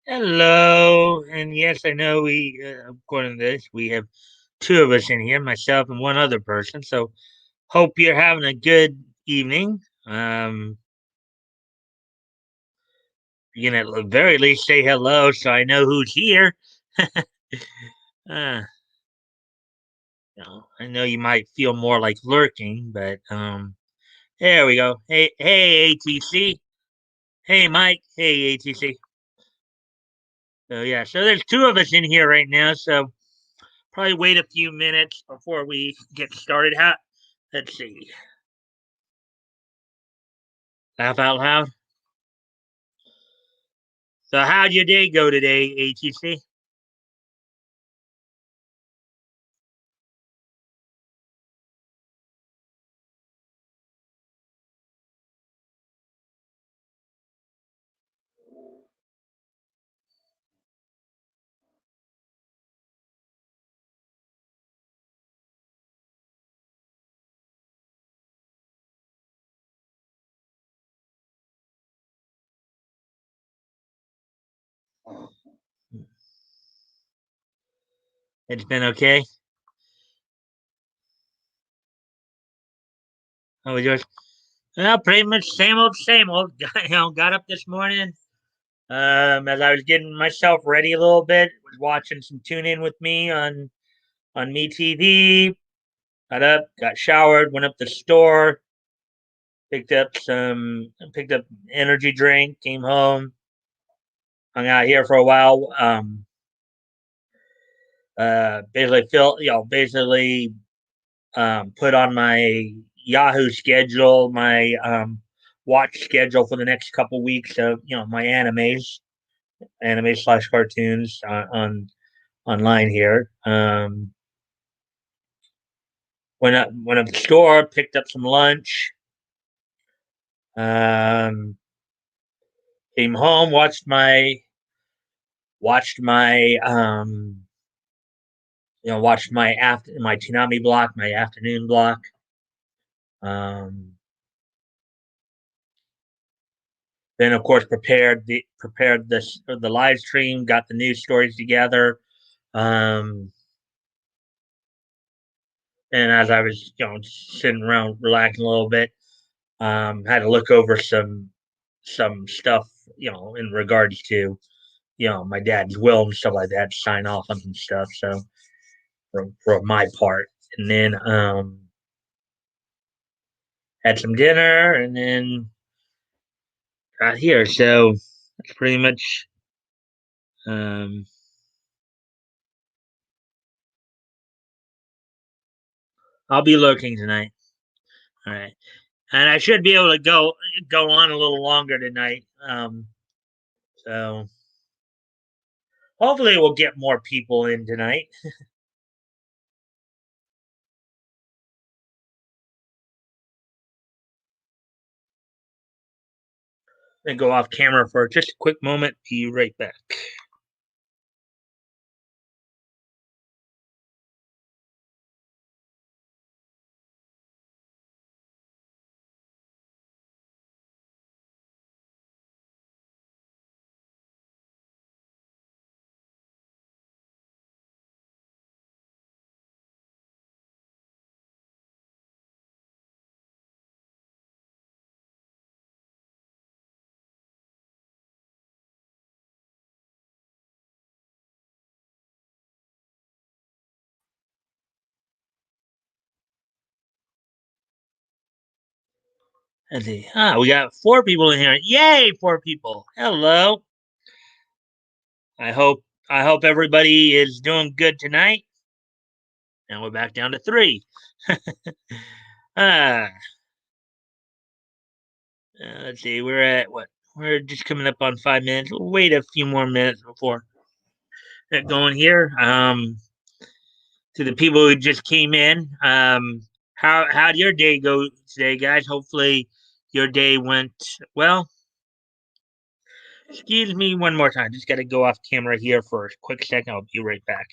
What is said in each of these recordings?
Hello, and yes, I know according to this, we have two of us in here, myself and one other person. So, hope you're having a good evening. You can at the very least say hello, so I know who's here. uh, I know you might feel more like lurking, but there we go. Hey, ATC. Hey, Mike. Hey, ATC. So yeah, so there's two of us in here right now. So probably wait a few minutes before we get started. Let's see. Laugh out loud. So how'd your day go today, ATC? It's been okay. How was yours? Well, pretty much same old, same old. Got up this morning. As I was getting myself ready a little bit, was watching some Tune In with Me on Me TV. Got up, got showered, went up to the store, picked up energy drink, came home, hung out here for a while. Basically put on my Yahoo schedule, my watch schedule for the next couple weeks of my anime slash cartoons on online here. Went up to the store, picked up some lunch, um, came home, watched my Toonami block, my afternoon block. Um, then of course prepared the live stream, got the news stories together. Um, and as I was sitting around relaxing a little bit, had to look over some stuff in regards to my dad's will and stuff like that, to sign off on some stuff. So for my part, and then had some dinner, and then got here. So that's pretty much. Um, I'll be lurking tonight. All right, and I should be able to go on a little longer tonight. So hopefully we'll get more people in tonight. Then go off camera for just a quick moment. Be right back. Let's see. We got four people in here. Yay, four people. Hello. I hope I hope everybody is doing good tonight. And we're back down to three. uh, let's see. We're at what? We're just coming up on 5 minutes. We'll wait a few more minutes before get going here. To the people who just came in, how'd your day go today, guys? Hopefully, your day went well. Excuse me one more time. Just got to go off camera here for a quick second. I'll be right back.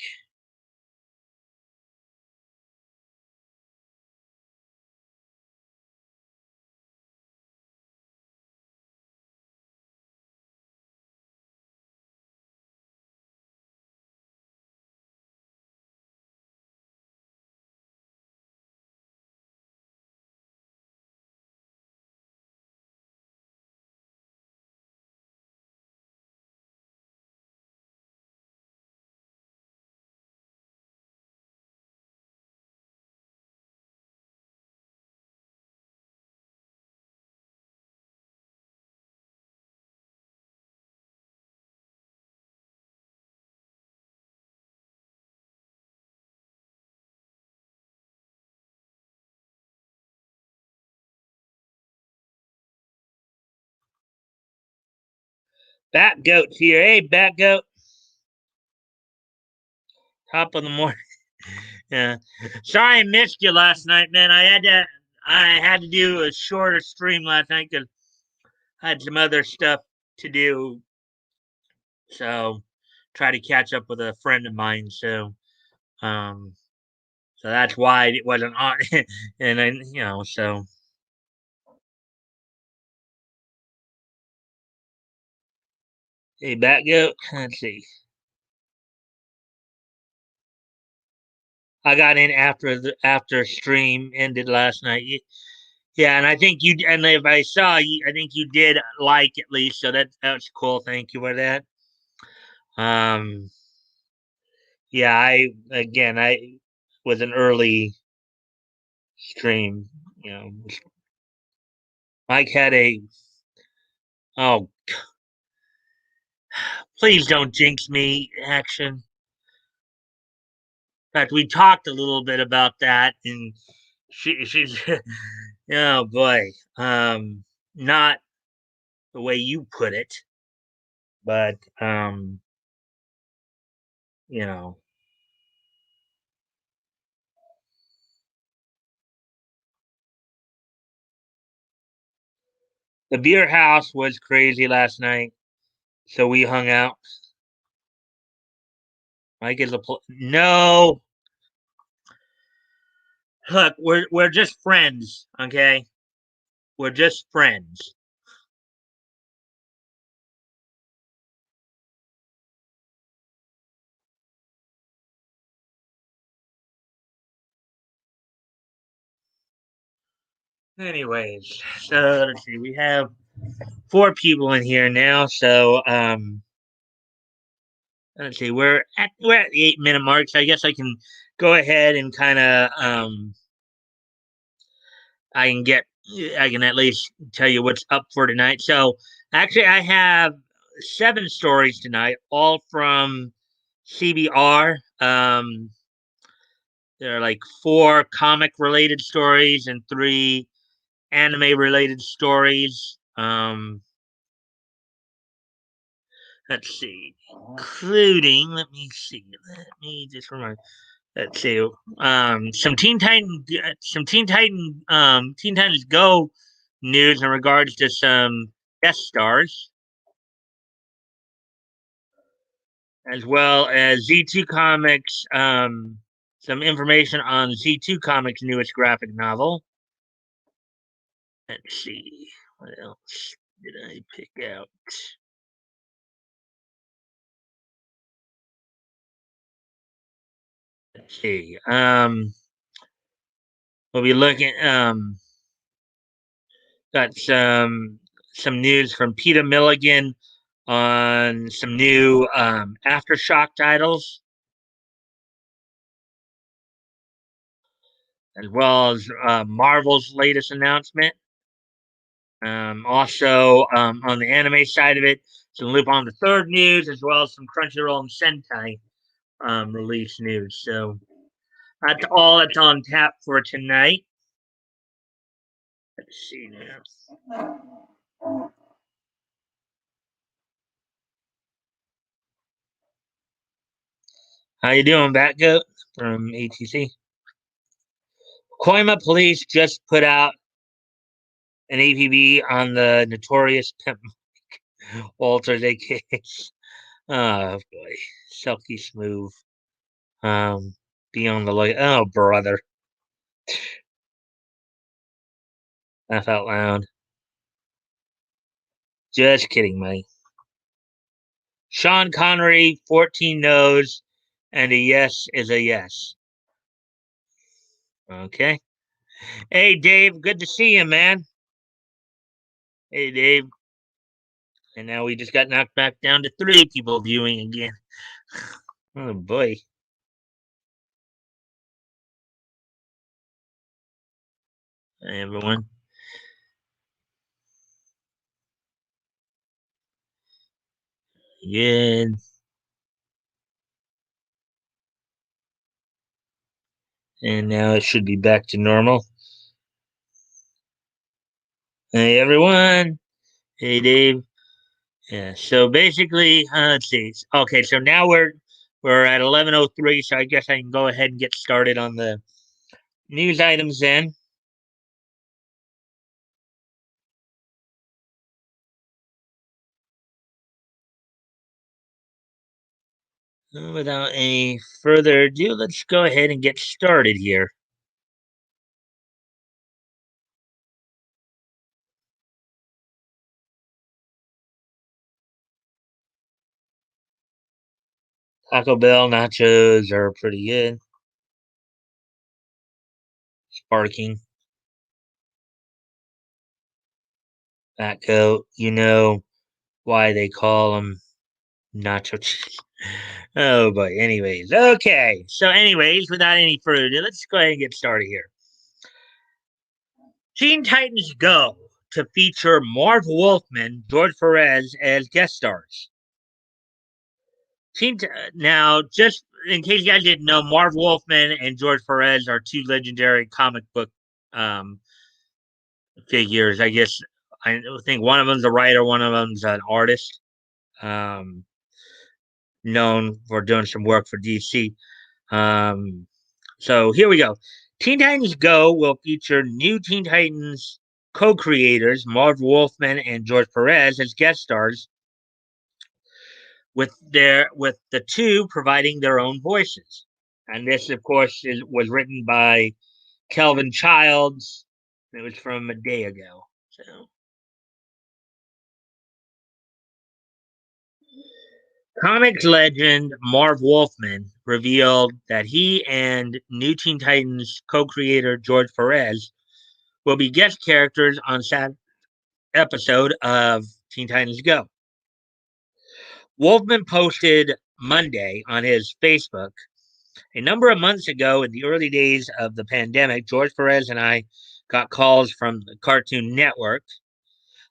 Bat Goat's here. Hey, Bat Goat. Top of the morning. Yeah. Sorry I missed you last night, man. I had to do a shorter stream last night because I had some other stuff to do. So try to catch up with a friend of mine. Um so that's why it wasn't on. And then so hey, Bat Goat. Let's see. I got in after stream ended last night. Yeah, and I think you and if I saw you, I think you did like at least, so that's cool. Thank you for that. Um, yeah, I was an early stream. You know, Mike had a oh, please don't jinx me action. In fact, we talked a little bit about that, and she's oh boy, not the way you put it, but you know, the beer house was crazy last night, so we hung out. Mike is no. Look, we're just friends, okay? We're just friends. Anyways, so let's see. We have four people in here now, so let's see. We're at the 8 minute mark, so I guess I can go ahead and kind of I can get I can at least tell you what's up for tonight. So actually, I have seven stories tonight, all from CBR. There are like four comic related stories and three anime related stories. Let's see, including let me just remind. Let's see, Teen Titans Go news in regards to some guest stars, as well as Z2 Comics. Some information on Z2 Comics' newest graphic novel. Let's see, what else did I pick out? Let's see. We'll be looking. Got some news from Peter Milligan on some new aftershock titles, as well as Marvel's latest announcement. Also, on the anime side of it, some Loop on the Third news, as well as some Crunchyroll and Sentai release news. So that's all that's on tap for tonight. Let's see now. How you doing, Batgoat from ATC? Koima Police just put out an APB on the notorious pimp Walter's AKs. Oh boy, Silky Smooth. Be on the look. Oh brother, laugh out loud. Just kidding, mate. Sean Connery, 14 no's, and a yes is a yes. Okay. Hey, Dave, good to see you, man. Hey, Dave. And now we just got knocked back down to three people viewing again. Oh, boy. Hey, everyone. Good. And now it should be back to normal. Hey, everyone. Hey, Dave. Yeah. So basically, let's see. Okay, so now we're at 11:03. So I guess I can go ahead and get started on the news items then. Without any further ado, let's go ahead and get started here. Taco Bell nachos are pretty good. Sparking, that coat. You know why they call them nacho cheese. Oh boy. Anyways, okay. So, anyways, without any further ado, let's go ahead and get started here. Teen Titans Go to feature Marv Wolfman, George Perez as guest stars. Now, just in case you guys didn't know, Marv Wolfman and George Perez are two legendary comic book um, figures. I guess I think one of them's a writer, one of them's an artist, um, known for doing some work for DC. Um, so here we go. Teen Titans Go will feature new Teen Titans co-creators Marv Wolfman and George Perez as guest stars, with the two providing their own voices. And this, of course, was written by Kelvin Childs. It was from a day ago. So, comics legend Marv Wolfman revealed that he and New Teen Titans co-creator George Perez will be guest characters on Saturday's episode of Teen Titans Go. Wolfman posted Monday on his Facebook. A number of months ago, in the early days of the pandemic, George Perez and I got calls from the Cartoon Network.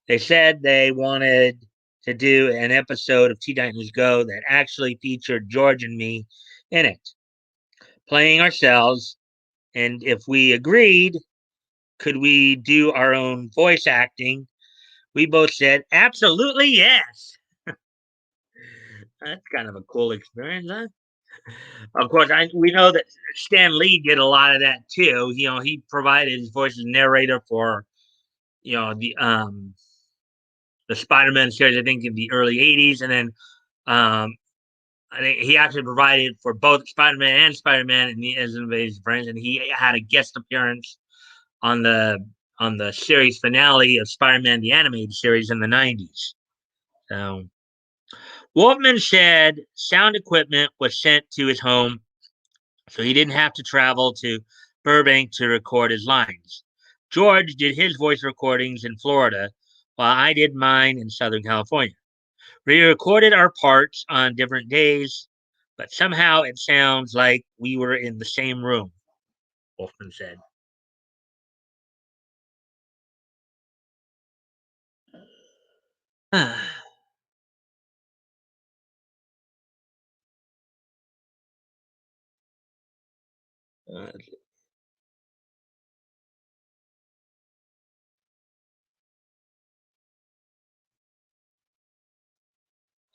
They said they wanted to do an episode of Teen Titans Go that actually featured George and me in it, playing ourselves. And if we agreed, could we do our own voice acting? We both said, absolutely yes. That's kind of a cool experience, huh? Of course, we know that Stan Lee did a lot of that too. You know, he provided his voice as narrator for you know the Spider-Man series. I think in the early '80s, and then um, I think he actually provided for both Spider-Man and Spider-Man and the as Invasion Friends, and he had a guest appearance on the series finale of Spider-Man the animated series in the '90s. So Wolfman said sound equipment was sent to his home, so he didn't have to travel to Burbank to record his lines. George did his voice recordings in Florida, while I did mine in Southern California. We recorded our parts on different days, but somehow it sounds like we were in the same room, Wolfman said.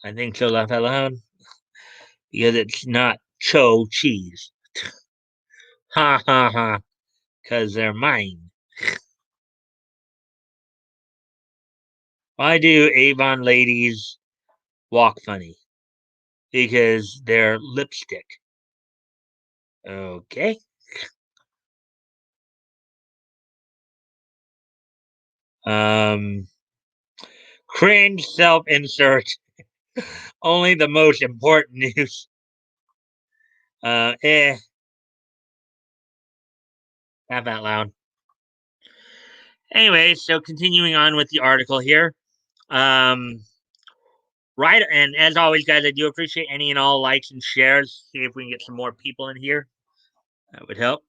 I think so, laugh out loud, because it's not cho cheese. Ha ha ha, because they're mine. Why do Avon ladies walk funny? Because they're lipstick. Okay. Um, cringe self insert. Only the most important news. Eh, laugh out loud. Anyway, so continuing on with the article here. Um, right, and as always, guys, I do appreciate any and all likes and shares. See if we can get some more people in here. That would help.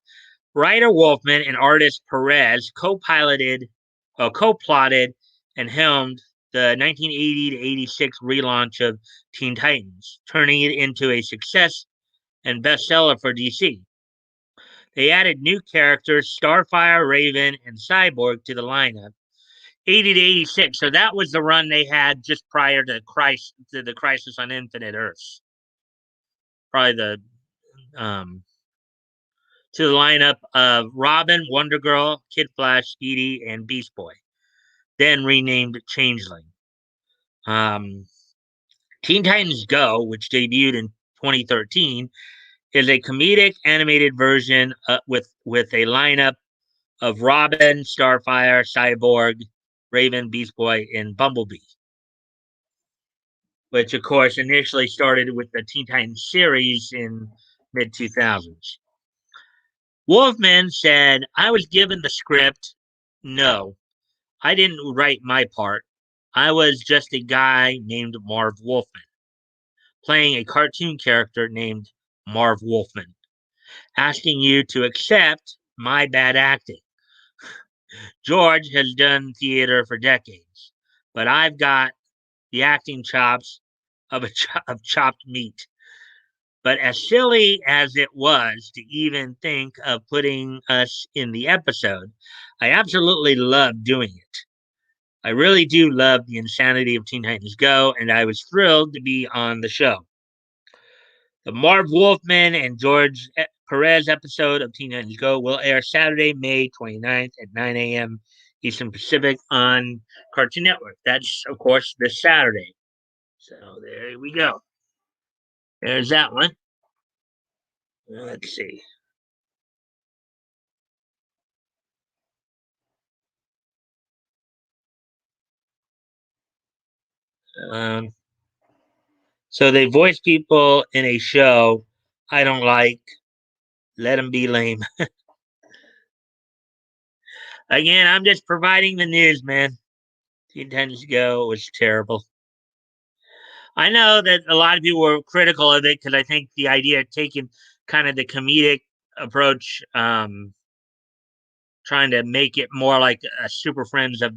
Writer Wolfman and artist Perez co-plotted, and helmed the 1980 to 86 relaunch of Teen Titans, turning it into a success and bestseller for DC. They added new characters Starfire, Raven, and Cyborg to the lineup, 80 to 86. So that was the run they had just prior to the Crisis on Infinite Earths. Probably the to the lineup of Robin, Wonder Girl, Kid Flash, Edie, and Beast Boy, then renamed Changeling. Um, Teen Titans Go, which debuted in 2013, is a comedic animated version with a lineup of Robin, Starfire, Cyborg, Raven, Beast Boy, and Bumblebee, which of course initially started with the Teen Titans series in mid 2000s. Wolfman said, "I was given the script. No, I didn't write my part. I was just a guy named Marv Wolfman, playing a cartoon character named Marv Wolfman, asking you to accept my bad acting. George has done theater for decades, but I've got the acting chops of chopped meat. But as silly as it was to even think of putting us in the episode, I absolutely loved doing it. I really do love the insanity of Teen Titans Go, and I was thrilled to be on the show. The Marv Wolfman and George Perez episode of Teen Titans Go will air Saturday, May 29th at 9 a.m. Eastern Pacific on Cartoon Network. That's, of course, this Saturday. So there we go. There's that one. Let's see. Um, so they voice people in a show I don't like. Let them be lame. Again, I'm just providing the news, man. Teen Titans Go was terrible. I know that a lot of people were critical of it because I think the idea of taking kind of the comedic approach, trying to make it more like a Super Friends of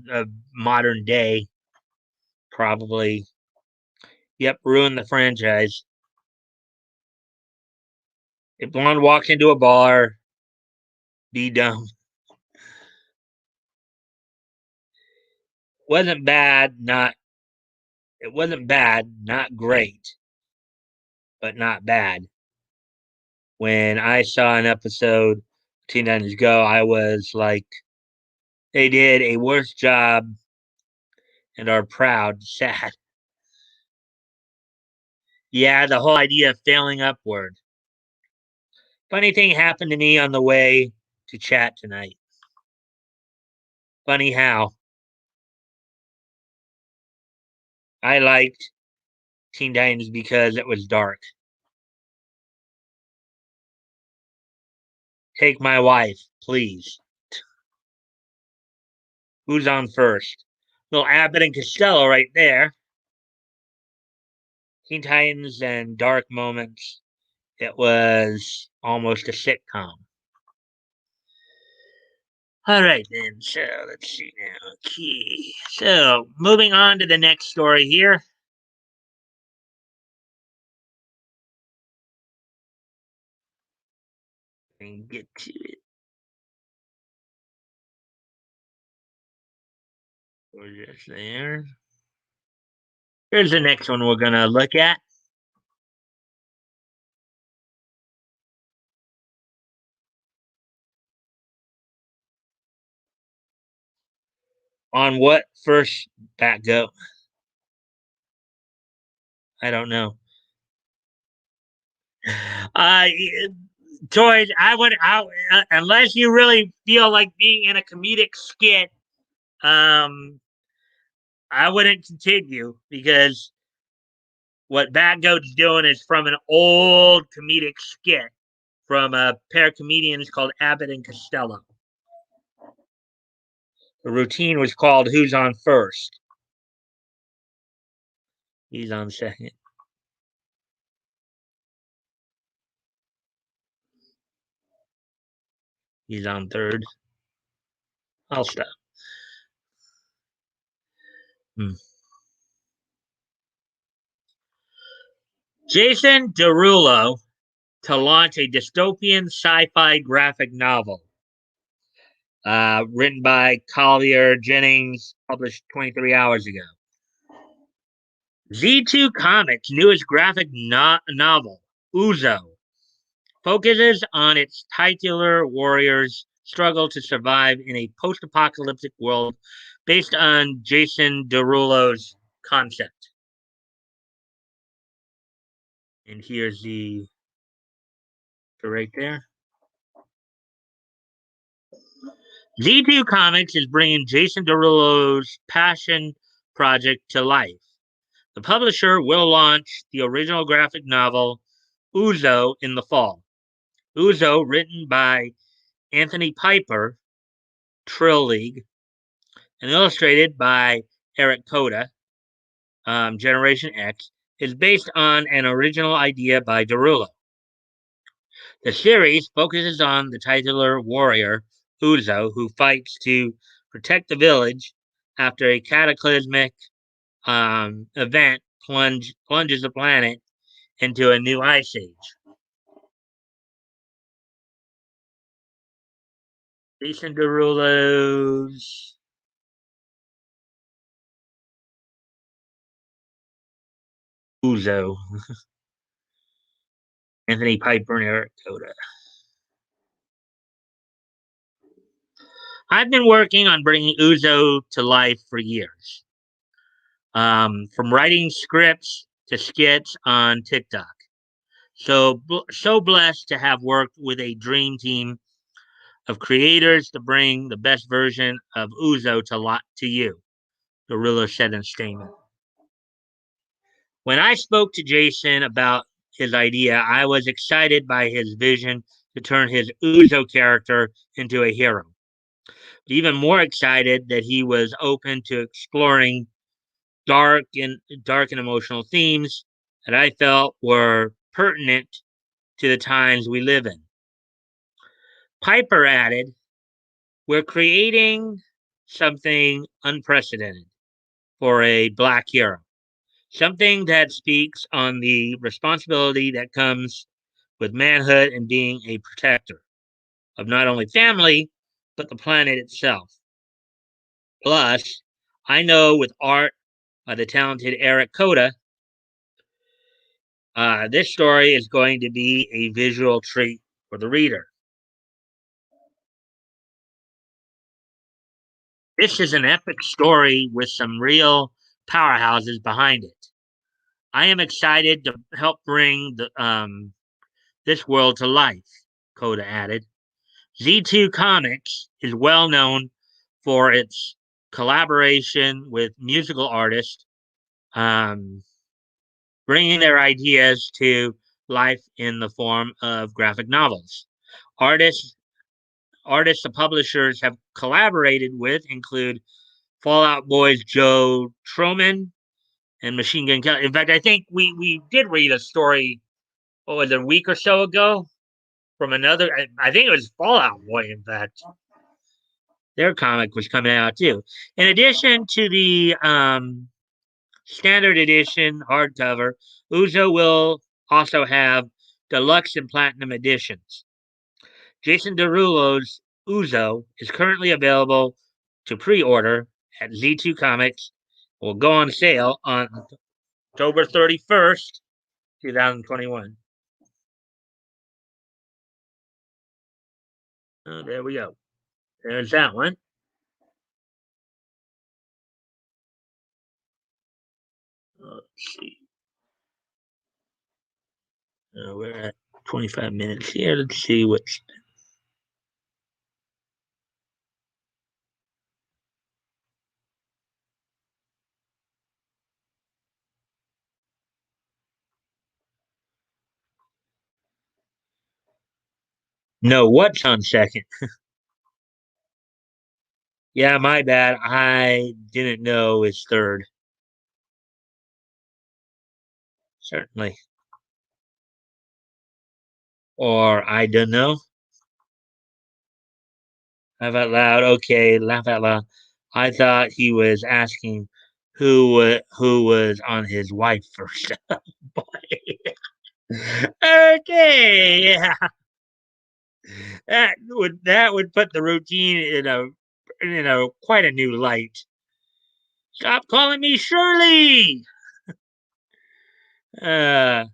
modern day, probably, yep, ruined the franchise. If Blonde walks into a bar, be dumb. Wasn't bad, not it wasn't bad, not great, but not bad. When I saw an episode Teen Titans Go, I was like, they did a worse job and are proud, sad. Yeah, the whole idea of failing upward. Funny thing happened to me on the way to chat tonight. Funny how I liked Teen Titans because it was dark. Take my wife, please. Who's on first? Little Abbott and Costello right there. Teen Titans and dark moments. It was almost a sitcom. All right, then. So let's see now. Okay. So moving on to the next story here. And get to it. We're just there. Here's the next one we're going to look at. On what first back go? I don't know. Uh, George, unless you really feel like being in a comedic skit, um, I wouldn't continue because what Bad Goat's doing is from an old comedic skit from a pair of comedians called Abbott and Costello. The routine was called Who's on First? He's on second. He's on third. I'll stop. Hmm. Jason Derulo to launch a dystopian sci fi graphic novel. written by Collier Jennings, published 23 hours ago. Z2 Comics' newest graphic novel, Uzo, focuses on its titular warrior's struggle to survive in a post apocalyptic world based on Jason Derulo's concept. And here's the right there. Z2 Comics is bringing Jason Derulo's passion project to life. The publisher will launch the original graphic novel Uzo in the fall. Uzo, written by Anthony Piper, Trill League, and illustrated by Eric Koda, Generation X, is based on an original idea by Derulo. The series focuses on the titular warrior, Uzo, who fights to protect the village after a cataclysmic event plunges the planet into a new ice age. Jason Derulo's Uzo, Anthony Piper, and Eric Koda. I've been working on bringing Uzo to life for years, from writing scripts to skits on TikTok. So blessed to have worked with a dream team of creators to bring the best version of Uzo to you, Derulo said in a statement. When I spoke to Jason about his idea, I was excited by his vision to turn his Uzo character into a hero. But even more excited that he was open to exploring dark and emotional themes that I felt were pertinent to the times we live in. Piper added, "We're creating something unprecedented for a Black hero, something that speaks on the responsibility that comes with manhood and being a protector of not only family, but the planet itself. Plus, I know with art by the talented Eric Koda, this story is going to be a visual treat for the reader. This is an epic story with some real powerhouses behind it. I am excited to help bring this world to life," Koda added. Z2 Comics is well known for its collaboration with musical artists, um, bringing their ideas to life in the form of graphic novels. Artists, artists the publishers have collaborated with include Fallout Boy's Joe Troman and Machine Gun Kelly. In fact, I think we did read a story, what was it, a week or so ago, from another. I think it was Fallout Boy. In fact, their comic was coming out too. In addition to the standard edition hardcover, Uzo will also have deluxe and platinum editions. Jason Derulo's Uzo is currently available to pre-order at Z2 Comics. Will go on sale on October 31st, 2021. Oh, there we go. There's that one. Let's see. We're at 25 minutes here. Let's see what's. No, what's on second? Yeah, my bad. I didn't know it's third. Certainly. Or I don't know. Laugh out loud. Okay, laugh out loud. I thought he was asking who was on his wife first. Boy. Okay, yeah. That would put the routine in a quite a new light. Stop calling me Shirley. Uh,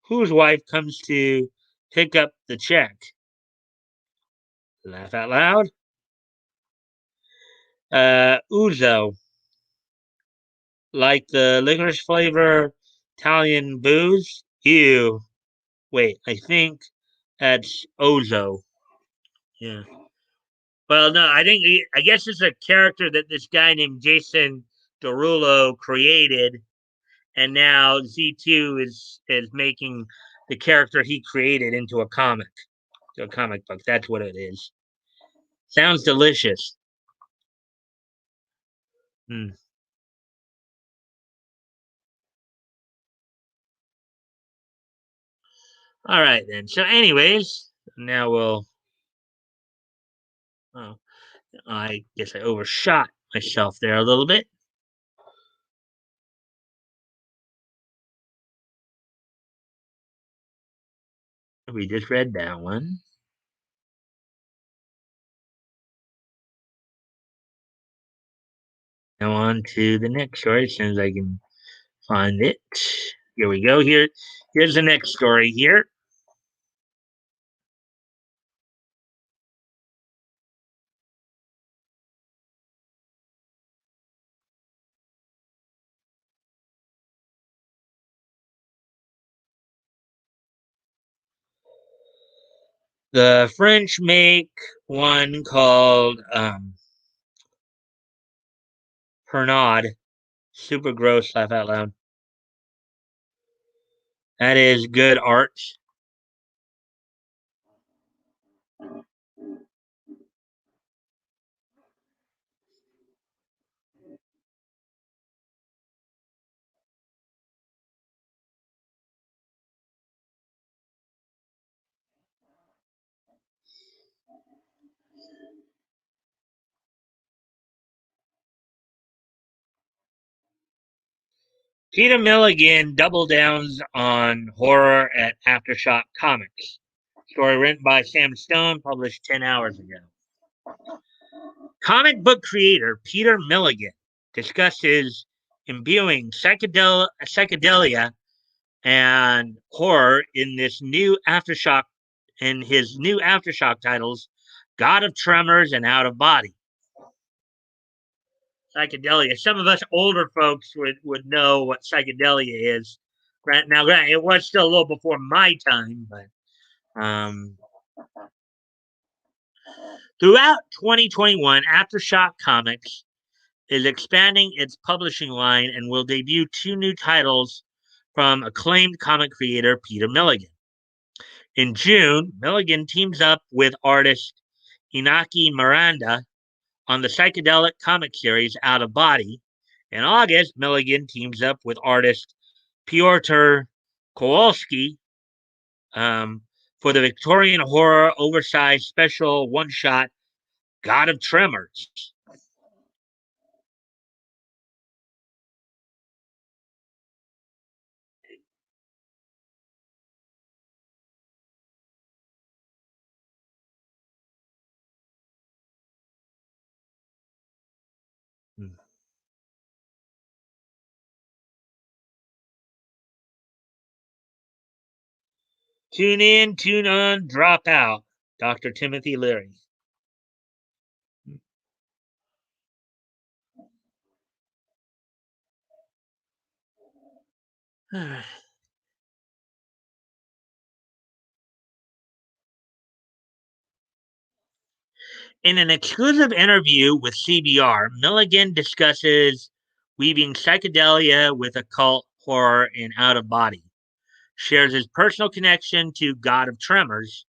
whose wife comes to pick up the check? Laugh out loud. Uzo, like the licorice flavor Italian booze. Ew. Wait, I think that's Ozo. Yeah. Well, no, I guess it's a character that this guy named Jason Derulo created, and now Z2 is making the character he created into a comic book. That's what it is. Sounds delicious. Hmm. All right then. So, anyways, now we'll. Oh, I guess I overshot myself there a little bit. We just read that one. Now on to the next story as soon as I can find it. Here we go. Here's the next story here. The French make one called Pernod. Super gross, laugh out loud. That is good art. Peter Milligan double downs on horror at Aftershock Comics. Story written by Sam Stone, published 10 hours ago. Comic book creator Peter Milligan discusses imbuing psychedelia and horror in his new Aftershock titles, God of Tremors and Out of Body. Psychedelia. Some of us older folks would know what psychedelia is. Now, it was still a little before my time, but throughout 2021, Aftershock Comics is expanding its publishing line and will debut two new titles from acclaimed comic creator Peter Milligan. In June, Milligan teams up with artist Inaki Miranda on the psychedelic comic series Out of Body. In August, Milligan teams up with artist Piotr Kowalski for the Victorian horror oversized special one shot God of Tremors. Tune in, tune on, drop out. Dr. Timothy Leary. In an exclusive interview with CBR, Milligan discusses weaving psychedelia with occult horror in Out of Body, shares his personal connection to God of Tremors,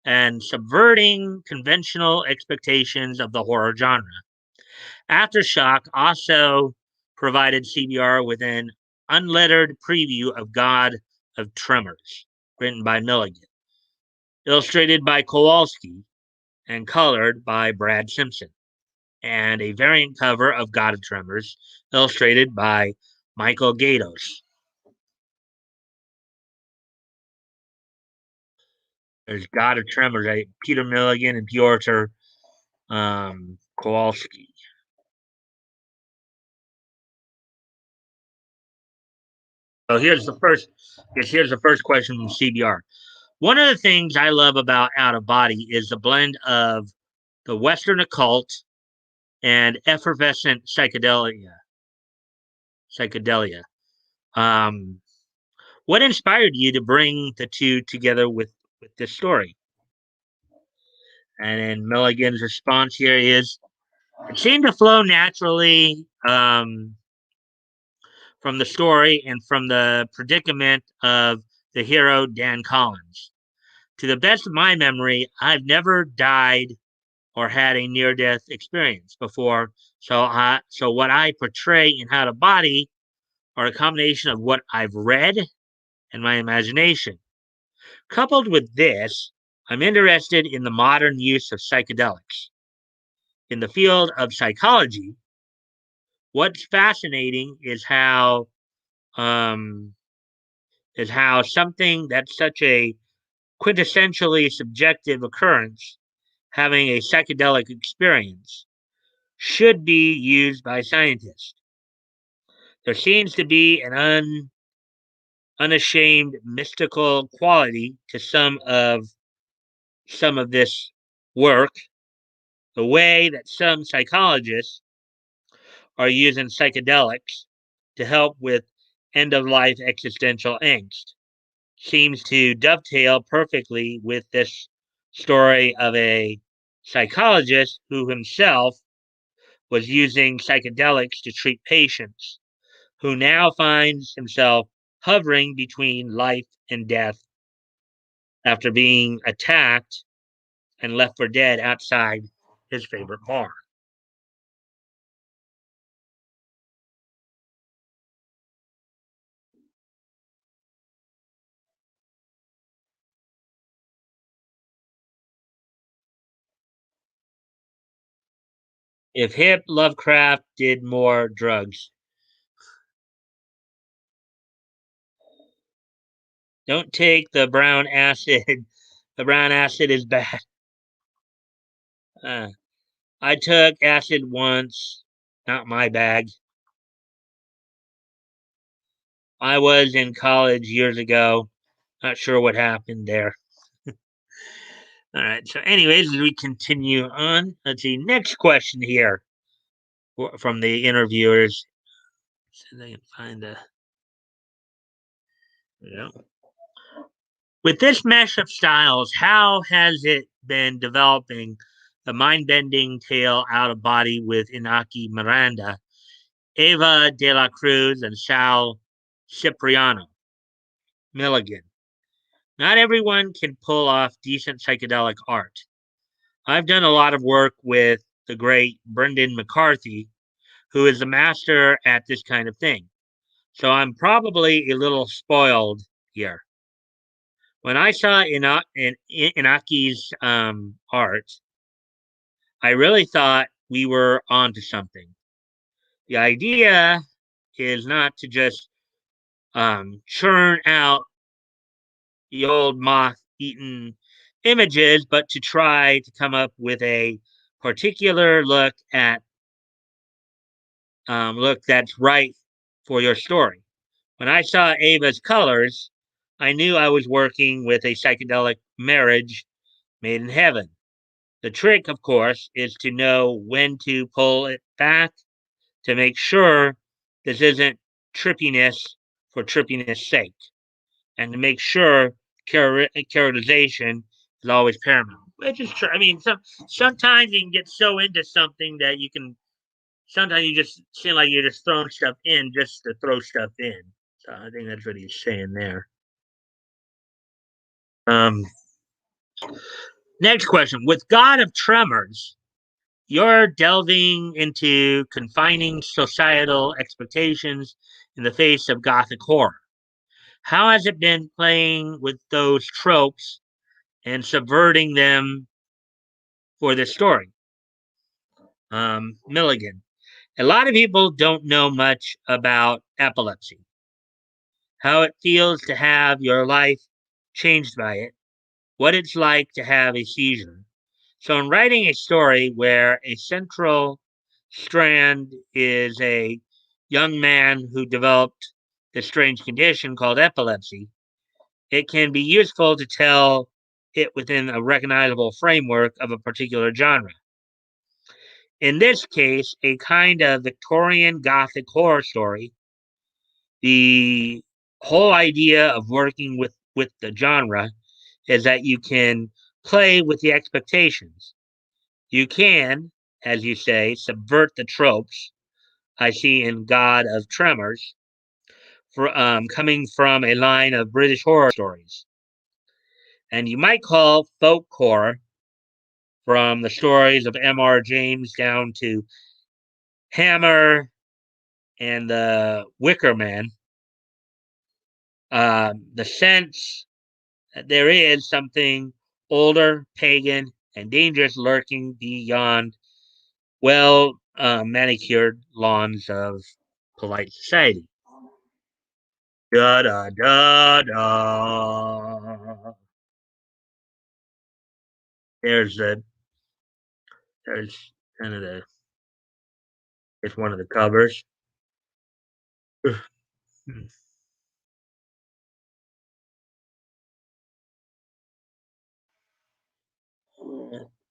and subverting conventional expectations of the horror genre. Aftershock also provided CBR with an unlettered preview of God of Tremors, written by Milligan, illustrated by Kowalski, and colored by Brad Simpson, and a variant cover of God of Tremors, illustrated by Michael Gaydos. There's God of Tremors, right? Peter Milligan and Piotr Kowalski. So here's the first question from CBR. One of the things I love about Out of Body is the blend of the Western occult and effervescent psychedelia. Um, what inspired you to bring the two together with this story? And then Milligan's response here is, it seemed to flow naturally from the story and from the predicament of the hero Dan Collins. To the best of my memory, I've never died or had a near-death experience before, so what I portray in How to Body are a combination of what I've read and my imagination. Coupled with this, I'm interested in the modern use of psychedelics. In the field of psychology, what's fascinating um, is how something that's such a quintessentially subjective occurrence, having a psychedelic experience, should be used by scientists. There seems to be an unashamed mystical quality to some of this work, the way that some psychologists are using psychedelics to help with end of life existential angst seems to dovetail perfectly with this story of a psychologist who himself was using psychedelics to treat patients, who now finds himself hovering between life and death after being attacked and left for dead outside his favorite bar. If Hip Lovecraft did more drugs, don't take the brown acid. The brown acid is bad. Uh, I took acid once, not my bag. I was in college years ago. Not sure what happened there. All right. So, anyways, as we continue on, let's see. Next question here from the interviewers. See if I can find the. Yeah. With this mesh of styles, how has it been developing the mind bending tale Out of Body with Inaki Miranda, Eva de la Cruz, and Sal Cipriano? Milligan. Not everyone can pull off decent psychedelic art. I've done a lot of work with the great Brendan McCarthy, who is a master at this kind of thing. So I'm probably a little spoiled here. When I saw Inaki's art, I really thought we were onto something. The idea is not to just churn out the old moth-eaten images, but to try to come up with a particular look that's right for your story. When I saw Ava's colors, I knew I was working with a psychedelic marriage made in heaven. The trick, of course, is to know when to pull it back to make sure this isn't trippiness for trippiness sake, and to make sure characterization is always paramount. Which is true. I mean, sometimes you can get so into something that you can. Sometimes you just seem like you're just throwing stuff in just to throw stuff in. So I think that's what he's saying there. Um, Next question. With God of Tremors, you're delving into confining societal expectations in the face of Gothic horror. How has it been playing with those tropes and subverting them for this story? Milligan. A lot of people don't know much about epilepsy, how it feels to have your life changed by it, what it's like to have a seizure. So, in writing a story where a central strand is a young man who developed this strange condition called epilepsy, it can be useful to tell it within a recognizable framework of a particular genre. In this case, a kind of Victorian Gothic horror story, the whole idea of working with the genre is that you can play with the expectations. You can, as you say, subvert the tropes I see in God of Tremors, coming from a line of British horror stories. And you might call folk horror, from the stories of M.R. James down to Hammer and the Wicker Man, the sense that there is something older, pagan, and dangerous lurking beyond well manicured lawns of polite society. Da da da da. There's the there's kind of the it's one of the covers.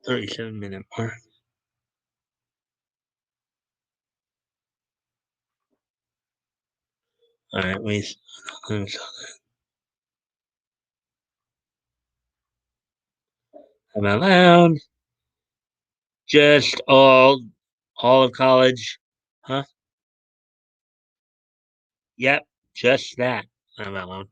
37-minute mark. All right, wait. I'm out loud. Just all of college. Huh? Yep, just that. I'm out loud.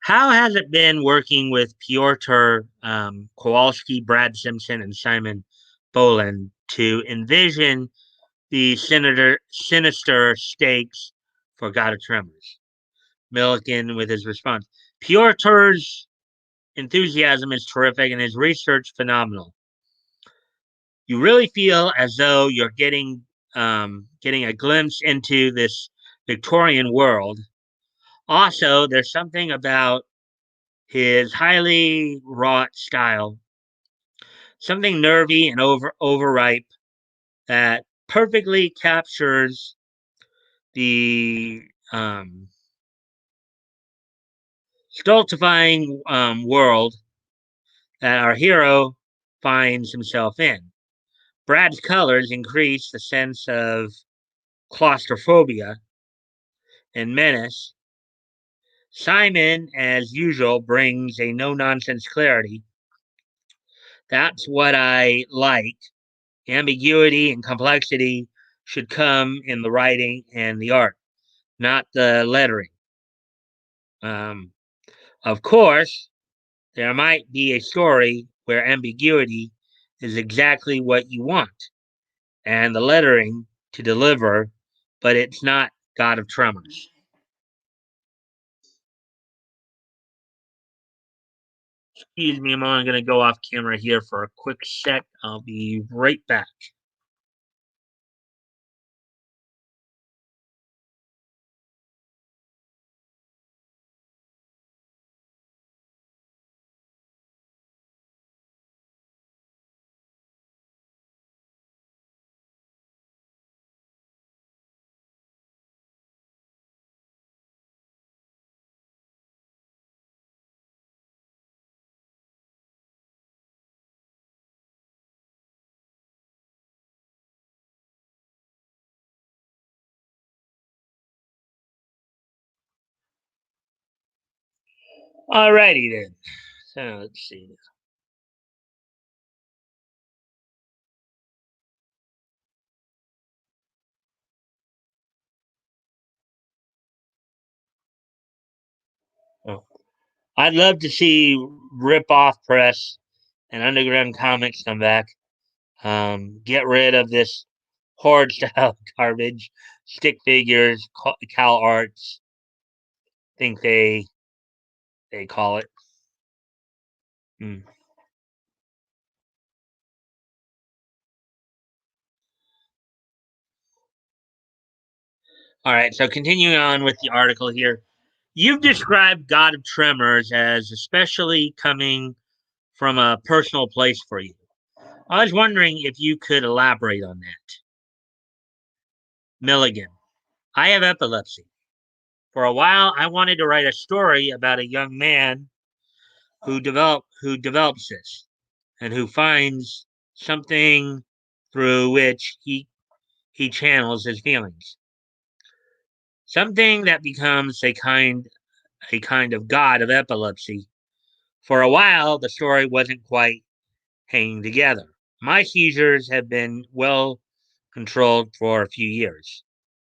How has it been working with Piotr Kowalski, Brad Simpson, and Simon Boland to envision the sinister stakes for God of Tremors? Milliken with his response. Piotr's enthusiasm is terrific and his research phenomenal. You really feel as though you're getting a glimpse into this Victorian world. Also, there's something about his highly wrought style, something nervy and overripe that perfectly captures the stultifying world that our hero finds himself in. Brad's colors increase the sense of claustrophobia and menace. Simon, as usual, brings a no nonsense clarity. That's what I like. Ambiguity and complexity should come in the writing and the art, not the lettering. Um, of course, there might be a story where ambiguity is exactly what you want and the lettering to deliver, but it's not God of Tremors. Excuse me, I'm only going to go off camera here for a quick sec. I'll be right back. Alrighty then. So let's see. Oh, I'd love to see Rip Off Press and Underground Comics come back. Get rid of this horde style garbage, stick figures, cal arts. Think they call it. Hmm. All right, so continuing on with the article here. You've described God of Tremors as especially coming from a personal place for you. I was wondering if you could elaborate on that. Milligan. I have epilepsy. For a while, I wanted to write a story about a young man who develops this and who finds something through which he channels his feelings. Something that becomes a kind of god of epilepsy. For a while, the story wasn't quite hanging together. My seizures have been well controlled for a few years.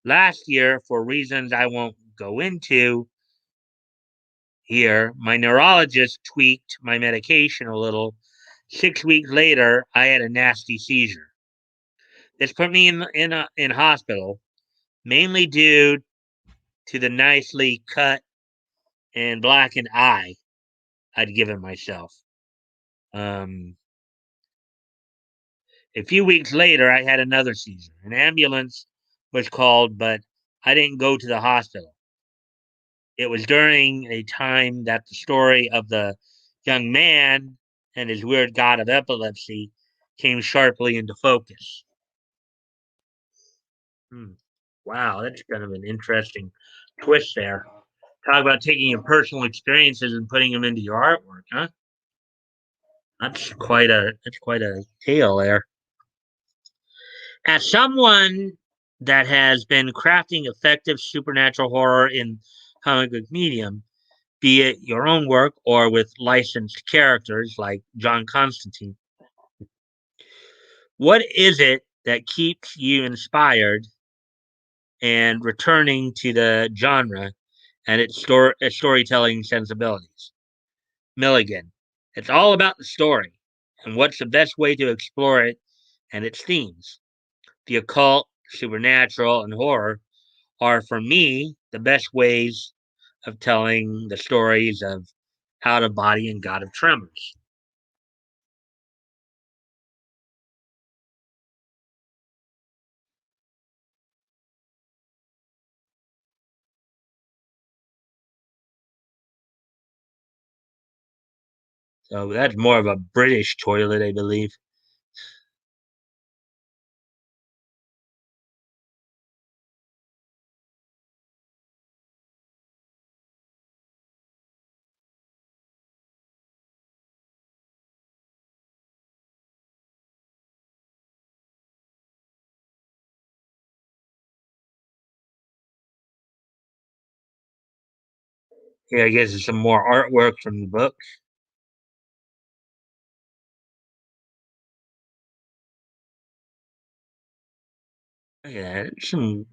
Last year, for reasons I won't go into here, my neurologist tweaked my medication a little. 6 weeks later, I had a nasty seizure. This put me in hospital, mainly due to the nicely cut and blackened eye I'd given myself. Um, a few weeks later, I had another seizure. An ambulance was called, but I didn't go to the hospital. It was during a time that the story of the young man and his weird god of epilepsy came sharply into focus. Hmm. Wow, that's kind of an interesting twist there. Talk about taking your personal experiences and putting them into your artwork, huh? That's quite a tale there. As someone that has been crafting effective supernatural horror in comic book medium, be it your own work or with licensed characters like John Constantine, what is it that keeps you inspired and returning to the genre and its storytelling sensibilities? Milligan. It's all about the story and what's the best way to explore it and its themes. The occult, supernatural, and horror are, for me, the best ways of telling the stories of Out of Body and God of Tremors. So that's more of a British toilet, I believe. Yeah, I guess it's some more artwork from the book. Yeah, some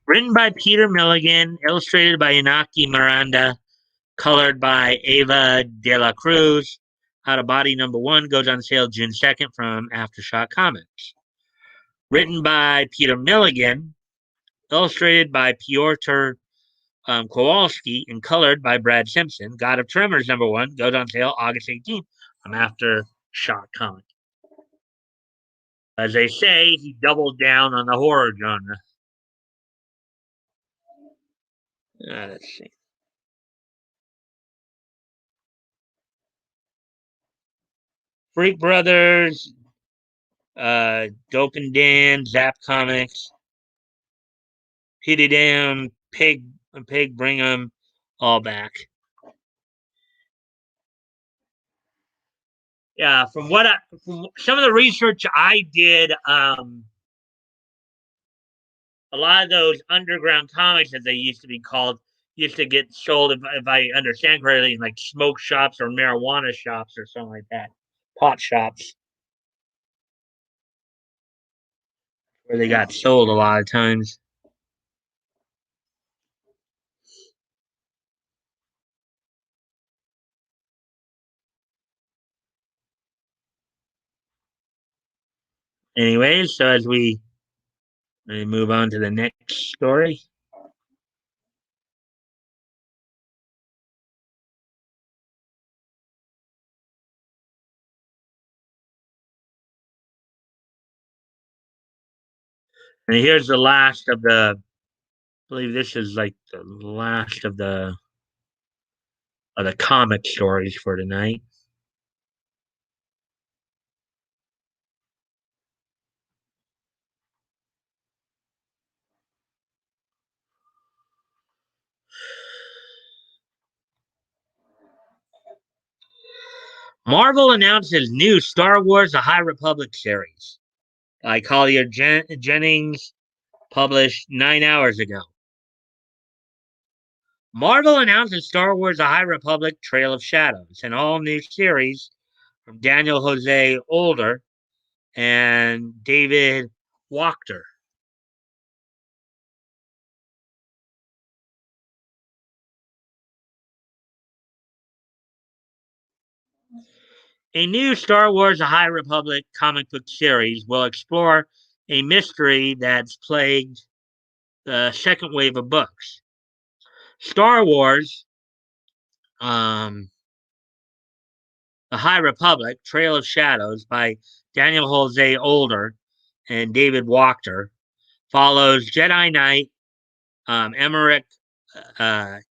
written by Peter Milligan, illustrated by Inaki Miranda, colored by Ava De La Cruz. Out of Body #1 goes on sale June 2nd from Aftershock Comics. Written by Peter Milligan, illustrated by Piotr Kowalski, and colored by Brad Simpson. God of Tremors #1 goes on sale August 18th from Aftershock Comics. As they say, he doubled down on the horror genre. Let's see. Freak Brothers, Dope and Dan, Zap Comics, Hitty Down, Pig, Bring 'em all back. Yeah, from some of the research I did, a lot of those underground comics, as they used to be called, used to get sold, if I understand correctly, in like smoke shops or marijuana shops or something like that, pot shops, where they got sold a lot of times. Anyways, so as we move on to the next story. And here's the last of the. I believe this is like the last of the comic stories for tonight. Marvel announces new Star Wars: The High Republic series by Collier Jennings, published 9 hours ago. Marvel announces Star Wars: The High Republic Trail of Shadows, an all new series from Daniel Jose Older and David Wachter. A new Star Wars: The High Republic comic book series will explore a mystery that's plagued the second wave of books. Star Wars, um, The High Republic Trail of Shadows by Daniel Jose Older and David Wachter follows Jedi Knight Emmerich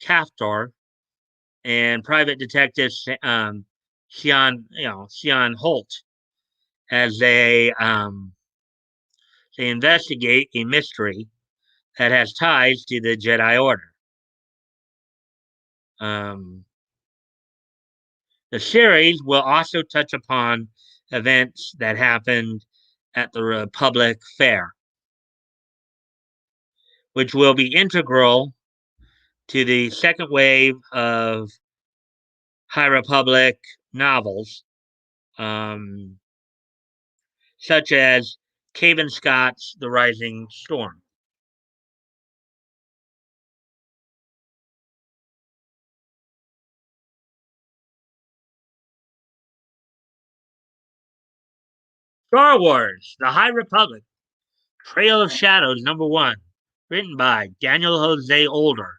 Kaftor and private detective Sion Holt as they investigate a mystery that has ties to the Jedi Order. Um, the series will also touch upon events that happened at the Republic Fair, which will be integral to the second wave of High Republic novels, um, such as Cavan Scott's The Rising Storm. Star Wars: The High Republic Trail of Shadows #1, written by Daniel Jose Older,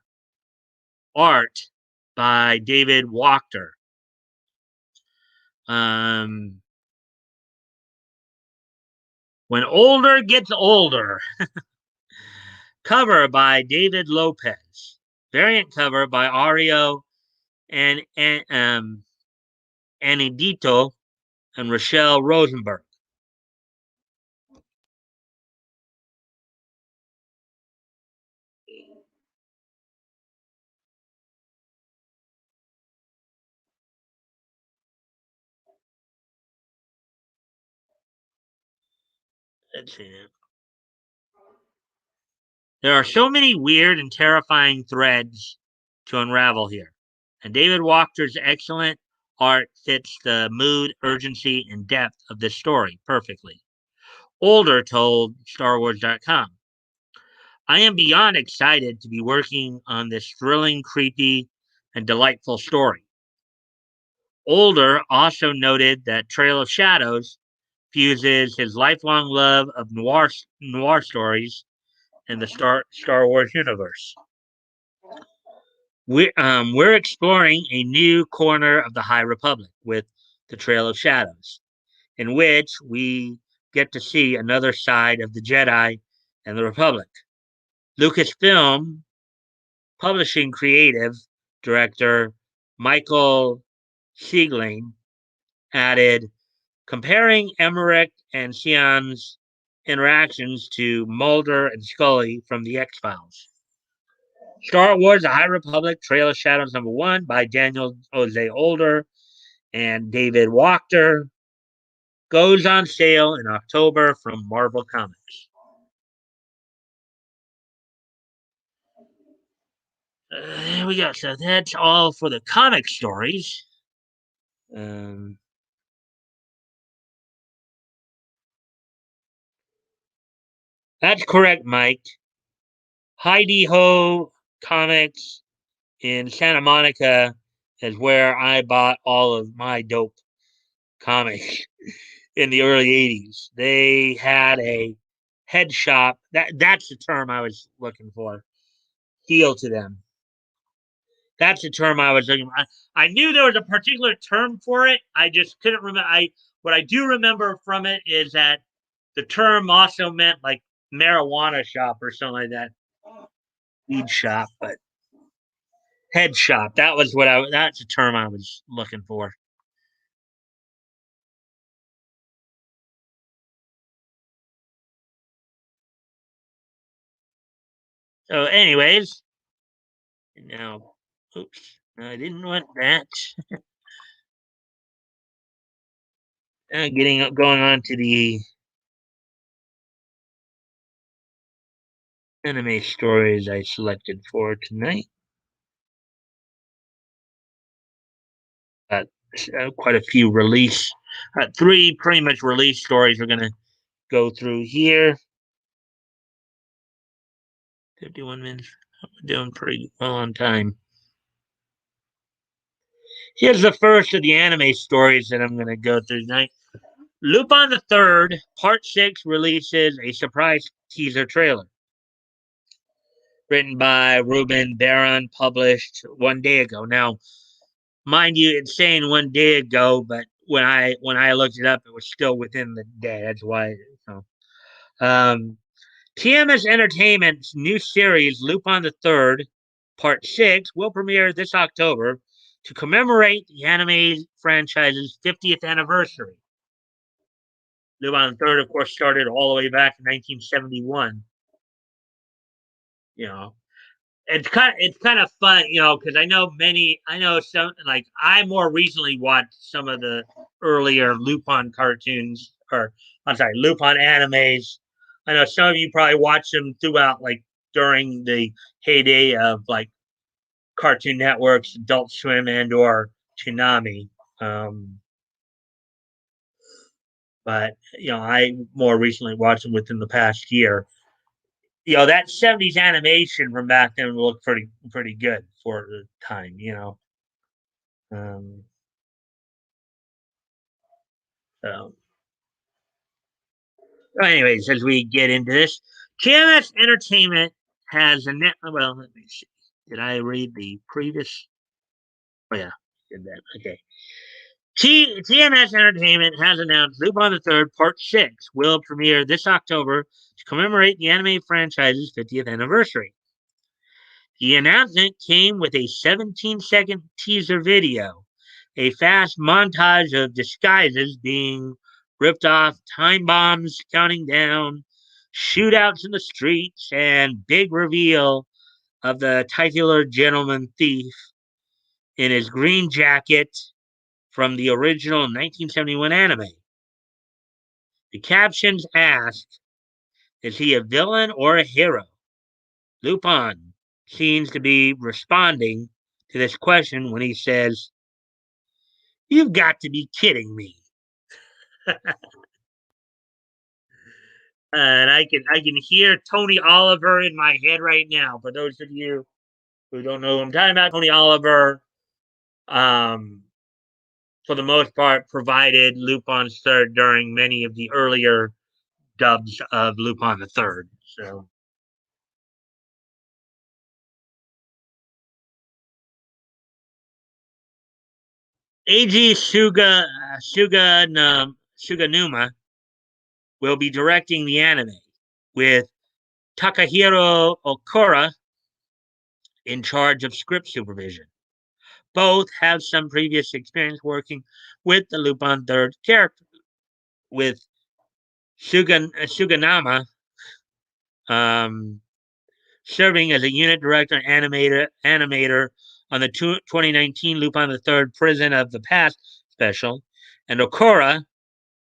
art by David Wachter. Um, when Older Gets Older, cover by David Lopez, variant cover by Ario and Anidito and Rochelle Rosenberg. Let's see. There are so many weird and terrifying threads to unravel here, and David Walker's excellent art fits the mood, urgency, and depth of this story perfectly. Older told StarWars.com, I am beyond excited to be working on this thrilling, creepy, and delightful story. Older also noted that Trail of Shadows fuses his lifelong love of noir stories in the Star Wars universe. We're exploring a new corner of the High Republic with the Trail of Shadows, in which we get to see another side of the Jedi and the Republic. Lucasfilm publishing creative director Michael Siegling added, comparing Emmerich and Sion's interactions to Mulder and Scully from the X Files. Star Wars: The High Republic Trail of Shadows #1 by Daniel Jose Older and David Wachter goes on sale in October from Marvel Comics. There we go. So that's all for the comic stories. Um, that's correct, Mike. Heidi Ho Comics in Santa Monica is where I bought all of my dope comics in the early 80s. They had a head shop. That's the term I was looking for. Heel to them. That's the term I was looking for. I knew there was a particular term for it. I just couldn't remember. What I do remember from it is that the term also meant like marijuana shop or something like that. Weed shop, but head shop. That was what I. That's the term I was looking for. So, anyways, now, oops, I didn't want that. Getting going on to the anime stories I selected for tonight. Uh, Quite a few release, three pretty much release stories we're gonna go through here. 51 minutes. We're doing pretty well on time. Here's the first of the anime stories that I'm gonna go through tonight. Lupin the Third Part 6 releases a surprise teaser trailer. Written by Ruben Baron, published 1 day ago. Now, mind you, it's saying 1 day ago, but when I looked it up, it was still within the day. That's why. So, um, TMS Entertainment's new series Lupin the Third, Part 6, will premiere this October to commemorate the anime franchise's 50th anniversary. Lupin the Third, of course, started all the way back in 1971. You know, it's kind of fun, because I know some, like, I more recently watched some of the earlier Lupin cartoons, or I'm sorry, Lupin animes. I know some of you probably watched them throughout, like, during the heyday of, like, Cartoon Network's Adult Swim and or Toonami. Um, but I more recently watched them within the past year. That 70s animation from back then looked pretty good for the time. Um, so, anyways, as we get into this, TMS Entertainment has a net. Well, let me see. Did I read the previous? Oh yeah, did that. Okay. TMS Entertainment has announced Lupin the Third Part 6 will premiere this October to commemorate the anime franchise's 50th anniversary. The announcement came with a 17-second teaser video, a fast montage of disguises being ripped off, time bombs counting down, shootouts in the streets, and big reveal of the titular gentleman thief in his green jacket from the original 1971 anime. The captions ask, is he a villain or a hero? Lupin seems to be responding to this question when he says, you've got to be kidding me. And I can hear Tony Oliver in my head right now. For those of you who don't know who I'm talking about, Tony Oliver, um, for the most part, provided Lupin's Third during many of the earlier dubs of Lupin the Third. So AG Suganuma will be directing the anime, with Takahiro Okura in charge of script supervision. Both have some previous experience working with the Lupin Third character, with Suganama um, serving as a unit director and animator on the 2019 Lupin the Third Prison of the Past special, and Okura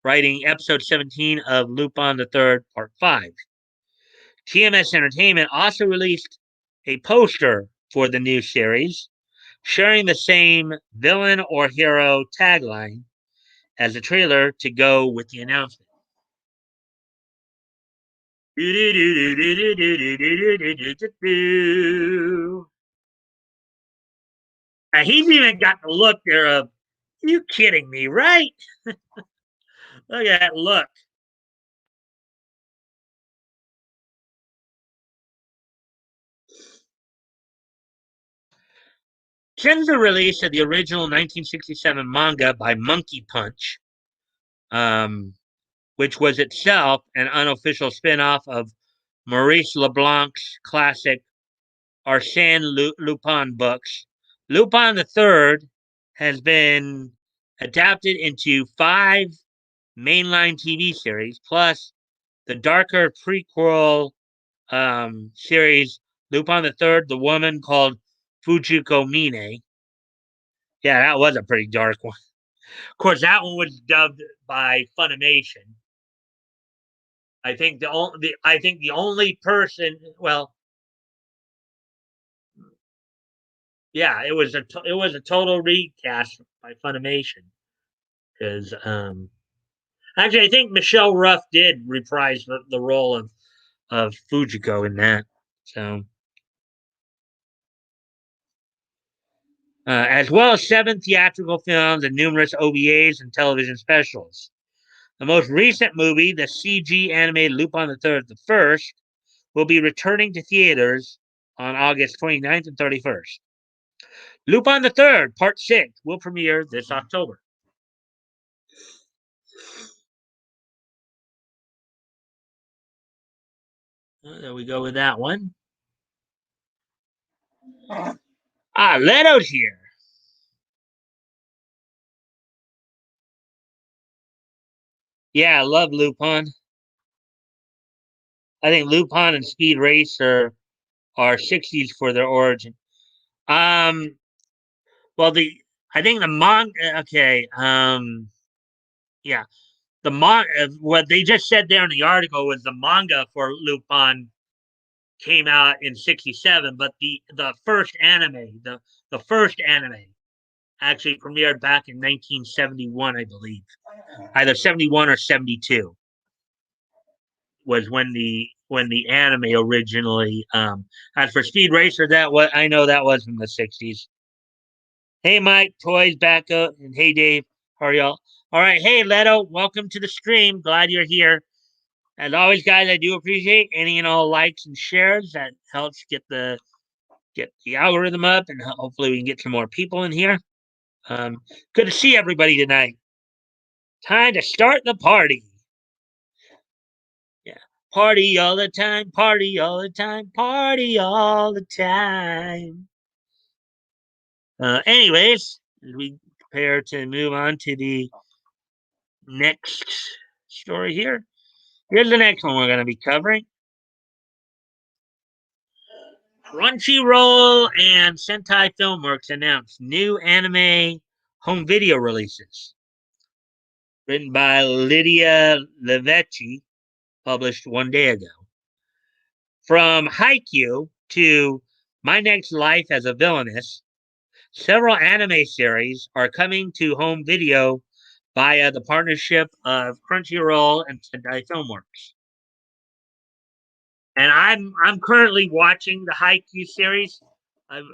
writing episode 17 of Lupin the Third Part 5. TMS Entertainment also released a poster for the new series, sharing the same villain or hero tagline as the trailer to go with the announcement. He's even got the look there of, you kidding me, right? Look at that look. Since the release of the original 1967 manga by Monkey Punch, um, which was itself an unofficial spin off of Maurice Leblanc's classic Arsène Lupin books. Lupin the Third has been adapted into 5 mainline TV series, plus the darker prequel series Lupin the Third, The Woman Called Fujiko Mine. Yeah, that was a pretty dark one. Of course, that one was dubbed by Funimation. I think the only person, well, yeah, it was a total recast by Funimation because actually I think Michelle Ruff did reprise the role of Fujiko in that. So as well as 7 theatrical films and numerous OVAs and television specials. The most recent movie, the CG animated Lupin the Third, the First, will be returning to theaters on August 29th and 31st. Lupin the Third, Part 6, will premiere this October. There we go with that one. Leto's here. Yeah, I love Lupin. I think Lupin and Speed Race are 60s for their origin. Um, well, I think the manga. Okay. Yeah, what they just said there in the article was the manga for Lupin came out in '67, but the first anime actually premiered back in 1971, I believe, either 71 or 72 was when the anime originally. As for Speed Racer, that was I know that was in the '60s. Hey, Mike, Toys back up, and hey, Dave, how are y'all? All right, hey, Leto, welcome to the stream. Glad you're here. As always, guys, I do appreciate any and all likes and shares. That helps get the algorithm up, and hopefully we can get some more people in here. Good to see everybody tonight. Time to start the party. Yeah, party all the time, party all the time, party all the time. Anyways, as we prepare to move on to the next story here, here's the next one we're going to be covering. Crunchyroll and Sentai Filmworks announced new anime home video releases. Written by Lydia Levecki, published one day ago. From Haikyuu to My Next Life as a Villainess, several anime series are coming to home video via the partnership of Crunchyroll and Sentai Filmworks. And I'm currently watching the Haikyuu series.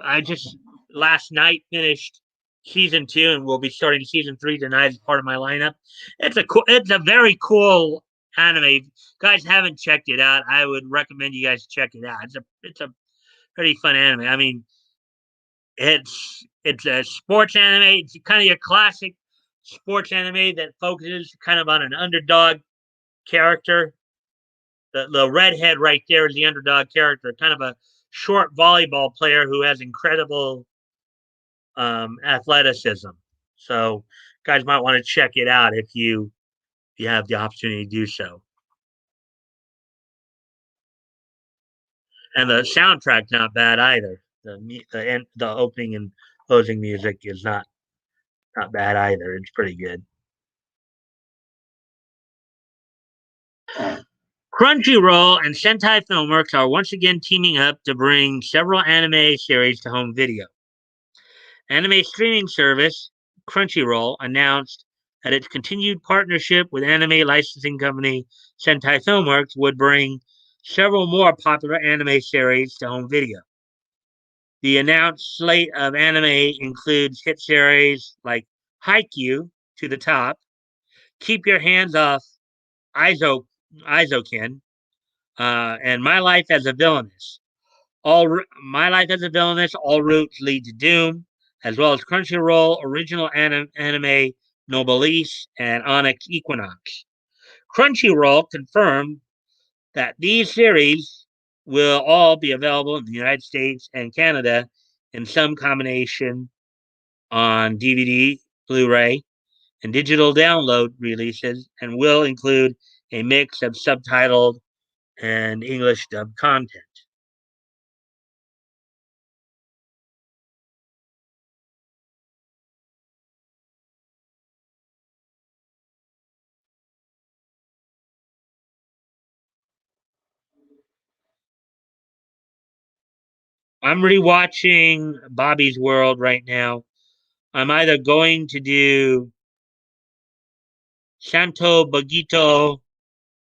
I just last night finished season 2, and we'll be starting season 3 tonight as part of my lineup. It's a very cool anime. Guys haven't checked it out, I would recommend you guys check it out. It's a pretty fun anime. I mean, it's a sports anime. It's kind of your classic sports anime that focuses kind of on an underdog character. The redhead right there is the underdog character, kind of a short volleyball player who has incredible athleticism. So, guys might want to check it out if you have the opportunity to do so. And the soundtrack's not bad either. The opening and closing music is not bad either. It's pretty good. Crunchyroll and Sentai Filmworks are once again teaming up to bring several anime series to home video. Anime streaming service Crunchyroll announced that its continued partnership with anime licensing company Sentai Filmworks would bring several more popular anime series to home video. The announced slate of anime includes hit series like Haikyuu to the top, Keep Your Hands Off Izoken, and My Life as a Villainess. My Life as a Villainess, All Routes Lead to Doom, as well as Crunchyroll original anime Nobilis and Onyx Equinox. Crunchyroll confirmed that these series will all be available in the United States and Canada in some combination on DVD, Blu ray, and digital download releases, and will include a mix of subtitled and English dubbed content. I'm rewatching Bobby's World right now. I'm either going to do Santo Bagito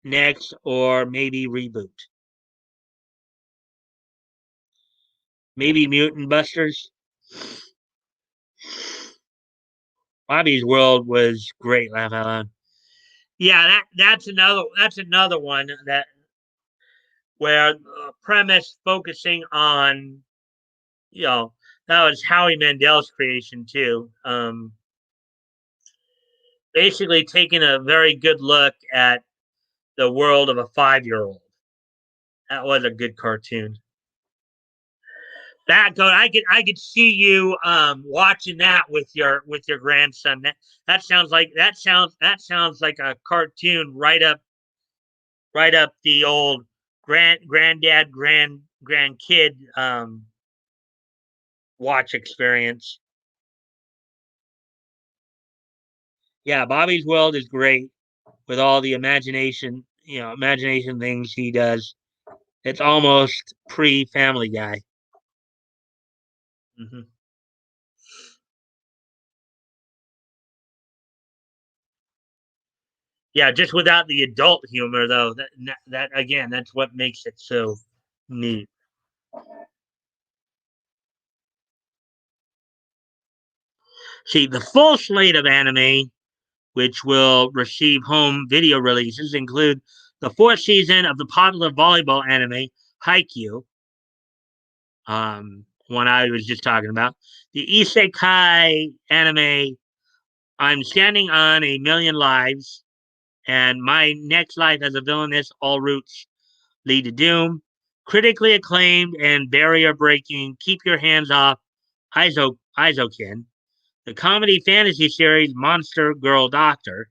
next or maybe reboot. Maybe Mutant Busters. Bobby's World was great, laugh out loud. Yeah, that's another one that where premise focusing on, you know, that was Howie Mandel's creation too. Basically taking a very good look at the world of a 5-year-old. That was a good cartoon. That go I could see you watching that with your grandson. That sounds like a cartoon right up the old granddad grandkid watch experience. Yeah, Bobby's World is great with all the imagination things he does. It's almost pre Family Guy. Hmm. Yeah, just without the adult humor though. That again, that's what makes it so neat. See, the full slate of anime, which will receive home video releases, include the fourth season of the popular volleyball anime Haikyuu, one I was just talking about, the isekai anime I'm Standing on a Million Lives, and My Next Life as a Villainess, All Routes Lead to Doom, critically acclaimed and barrier breaking Keep Your Hands Off Izokin, the comedy fantasy series Monster Girl Doctor,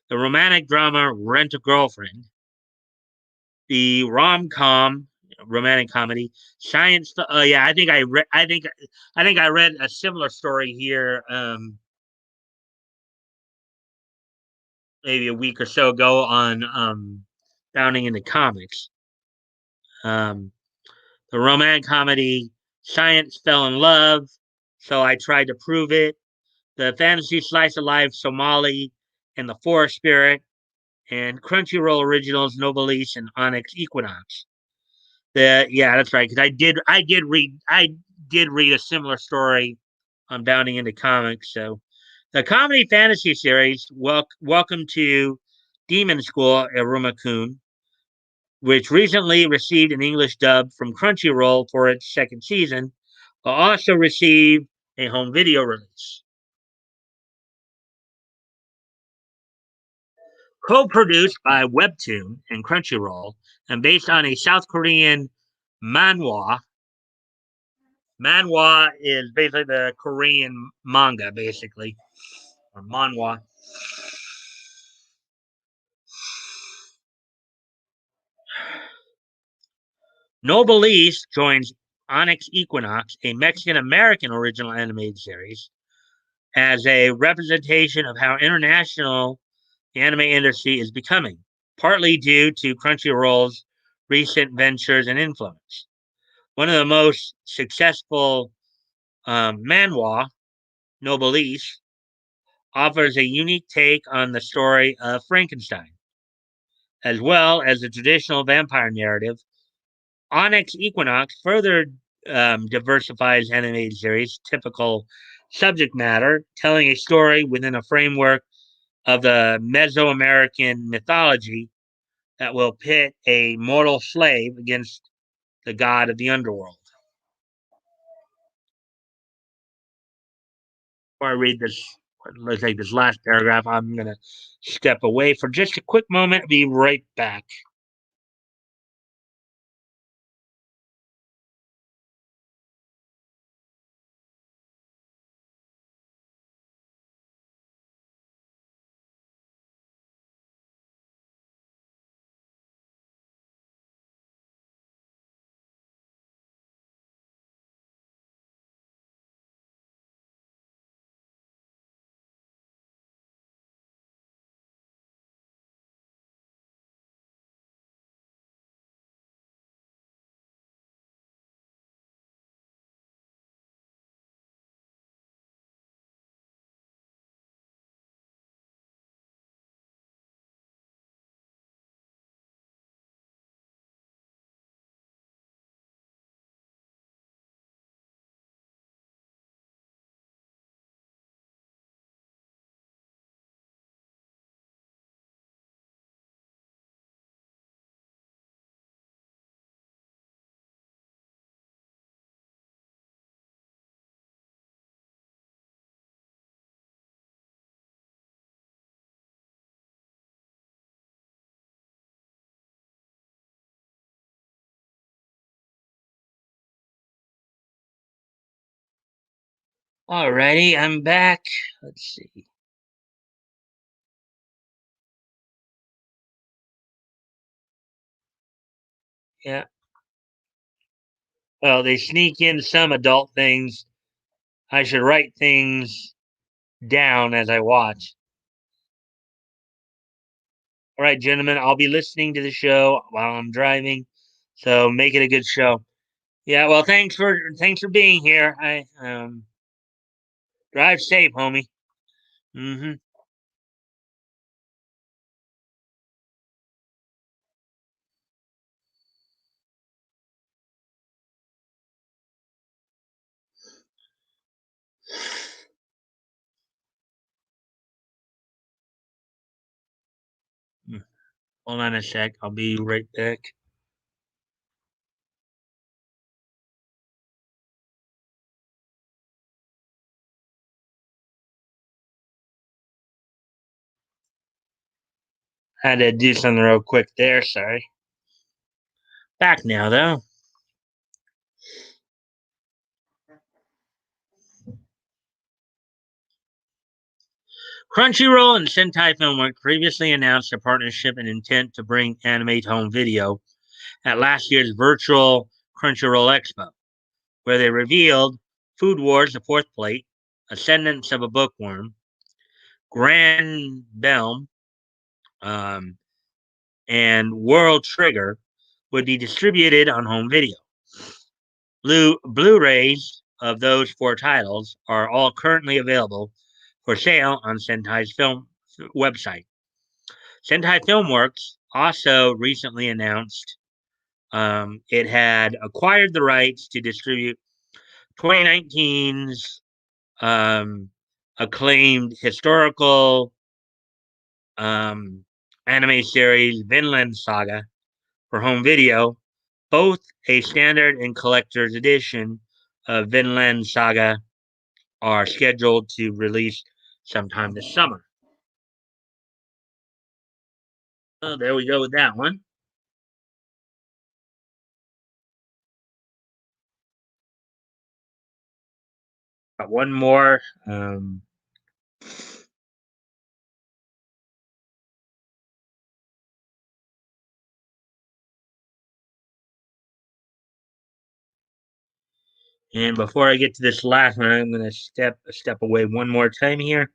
the romantic drama Rent a Girlfriend, the rom com romantic comedy science. Yeah, I think I read. I think I read a similar story here, maybe a week or so ago on Bounding into Comics. Um, the romantic comedy Science Fell in Love, so I tried to prove it. The fantasy slice of life Somali and the Forest Spirit, and Crunchyroll originals Nobilis and Onyx Equinox. Yeah, that's right. Because I did read a similar story on Bounding into Comics. So the comedy fantasy series Welcome to Demon School Iruma Kun, which recently received an English dub from Crunchyroll for its second season, will also receive a home video release. Co-produced by Webtoon and Crunchyroll, and based on a South Korean manhwa. Manhwa is basically the Korean manga, basically, or manhwa. Nobilis joins Onyx Equinox, a Mexican American original animated series, as a representation of how international the anime industry is becoming, partly due to Crunchyroll's recent ventures and influence. One of the most successful manhwa, Nobilis, offers a unique take on the story of Frankenstein, as well as the traditional vampire narrative. Onyx Equinox further diversifies animated series' typical subject matter, telling a story within a framework of the Mesoamerican mythology that will pit a mortal slave against the god of the underworld. Before I read this, let's take this last paragraph. I'm going to step away for just a quick moment. Be right back. Alrighty, I'm back. Let's see. Yeah. Well, they sneak in some adult things. I should write things down as I watch. All right, gentlemen, I'll be listening to the show while I'm driving, so make it a good show. Yeah, well, thanks for being here. I drive safe, homie. Mm-hmm. Hold on a sec. I'll be right back. Had to do something real quick there. Sorry. Back now, though. Crunchyroll and Sentai Filmwork previously announced a partnership and intent to bring anime to home video at last year's virtual Crunchyroll Expo, where they revealed Food Wars: The Fourth Plate, Ascendance of a Bookworm, Grand Belm, um, and World Trigger would be distributed on home video. Blu-rays of those four titles are all currently available for sale on Sentai's film website. Sentai Filmworks also recently announced it had acquired the rights to distribute 2019's acclaimed historical um, anime series Vinland Saga for home video, both a standard and collector's edition of Vinland Saga are scheduled to release sometime this summer. Oh, there we go with that one. Got one more. And before I get to this last one, I'm going to step away one more time here.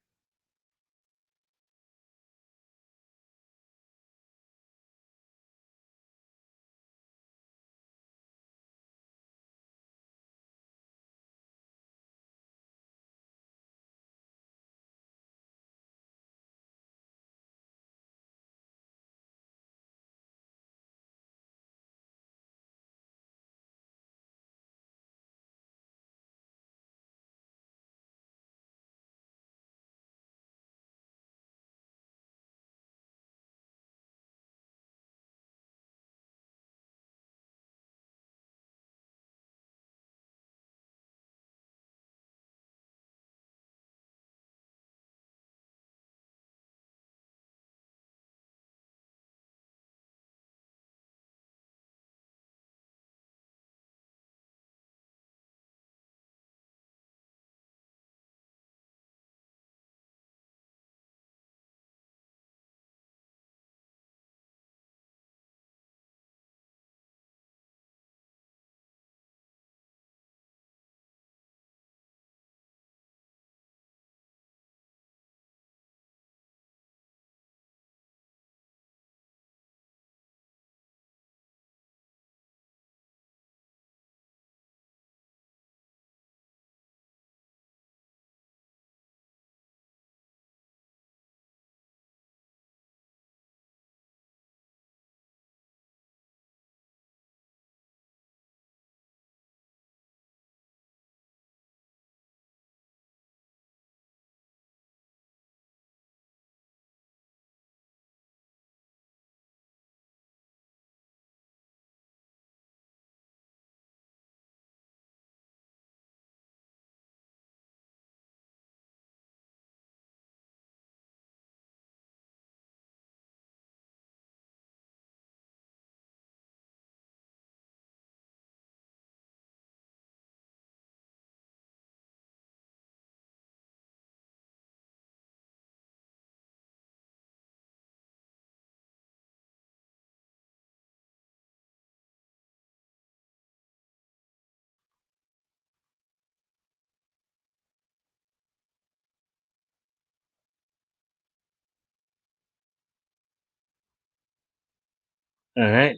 All right.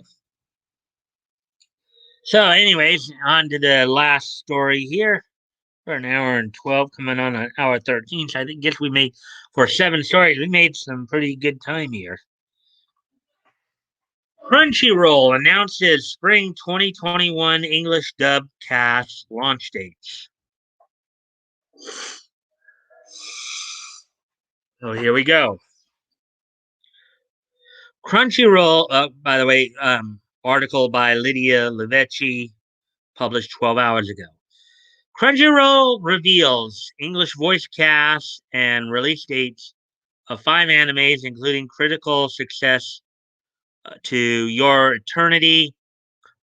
So, anyways, on to the last story here. We're an hour and 12, coming on an hour 13. So I think guess we made for 7 stories. We made some pretty good time here. Crunchyroll announces spring 2021 English dub cast launch dates. So here we go. Crunchyroll, by the way, article by Lydia Levecchi, published 12 hours ago. Crunchyroll reveals English voice cast and release dates of 5 animes, including critical success to Your Eternity,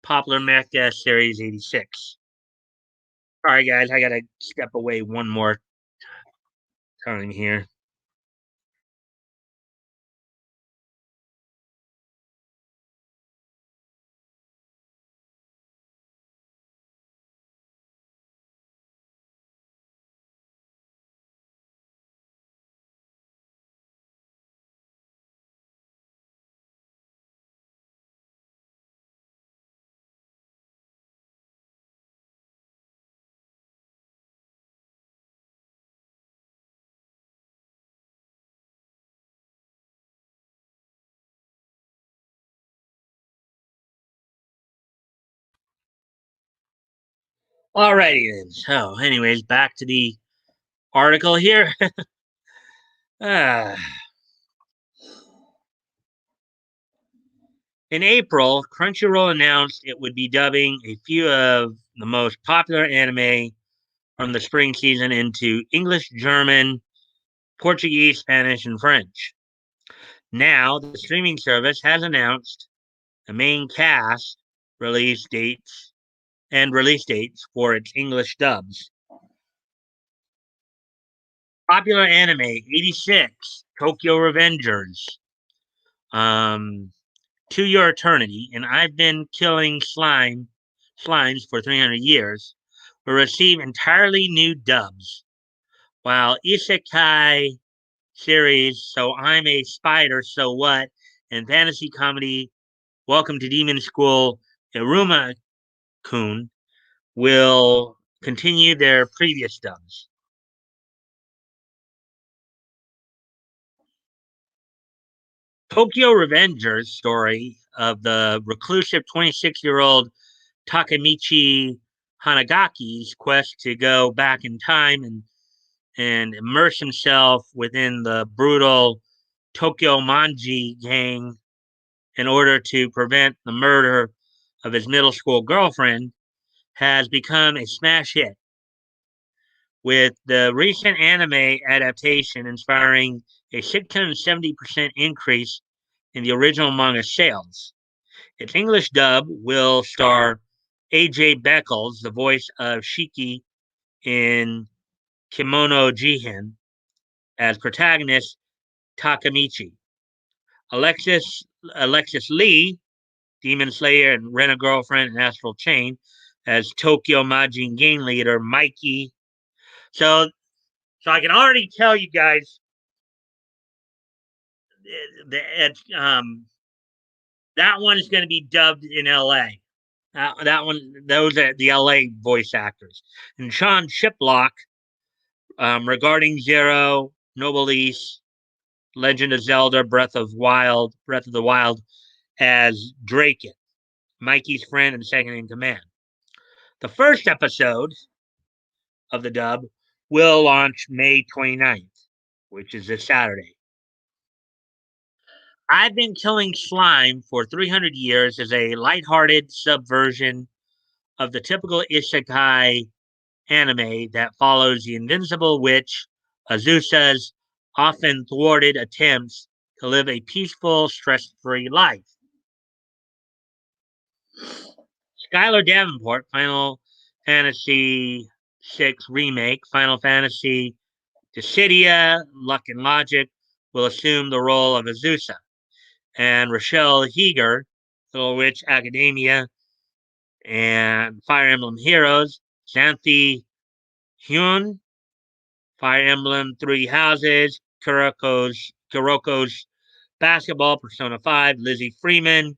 Popular Mecha Series 86. Sorry, guys, I gotta step away one more time here. Alrighty then. So, anyways, back to the article here. uh, in April, Crunchyroll announced it would be dubbing a few of the most popular anime from the spring season into English, German, Portuguese, Spanish, and French. Now, the streaming service has announced the main cast release dates release dates for its English dubs. Popular anime 86, Tokyo Revengers, um, To Your Eternity, and I've been killing slimes for 300 years will receive entirely new dubs, while Isekai series So I'm a Spider, So What, and fantasy comedy Welcome to Demon School Iruma Kun will continue their previous dubs. Tokyo Revengers story of the reclusive 26-year-old Takemichi Hanagaki's quest to go back in time and immerse himself within the brutal Tokyo Manji gang in order to prevent the murder of his middle school girlfriend has become a smash hit, with the recent anime adaptation inspiring a 670% increase in the original manga sales. Its English dub will star AJ Beckles, the voice of Shiki in Kimono Jihen, as protagonist Takamichi. Alexis Alexis Lee, Demon Slayer and Rent a Girlfriend and Astral Chain, as Tokyo Majin Gang leader Mikey. So, so I can already tell you guys that that one is going to be dubbed in L.A. That one, those are the L.A. voice actors, and Sean Shiplock, regarding Zero, Noblesse, Legend of Zelda, Breath of the Wild, as Drake, Mikey's friend and second in command. The first episode of the dub will launch May 29th, which is this Saturday. I've Been Killing Slime for 300 Years is a lighthearted subversion of the typical isekai anime that follows the invincible witch Azusa's often thwarted attempts to live a peaceful, stress free life. Skylar Davenport, Final Fantasy VI Remake, Final Fantasy Dissidia, Luck and Logic will assume the role of Azusa, and Rochelle Heger, Little Witch Academia, and Fire Emblem Heroes, Xanthi Hyun, Fire Emblem Three Houses, Kuroko's Basketball, Persona 5, Lizzie Freeman,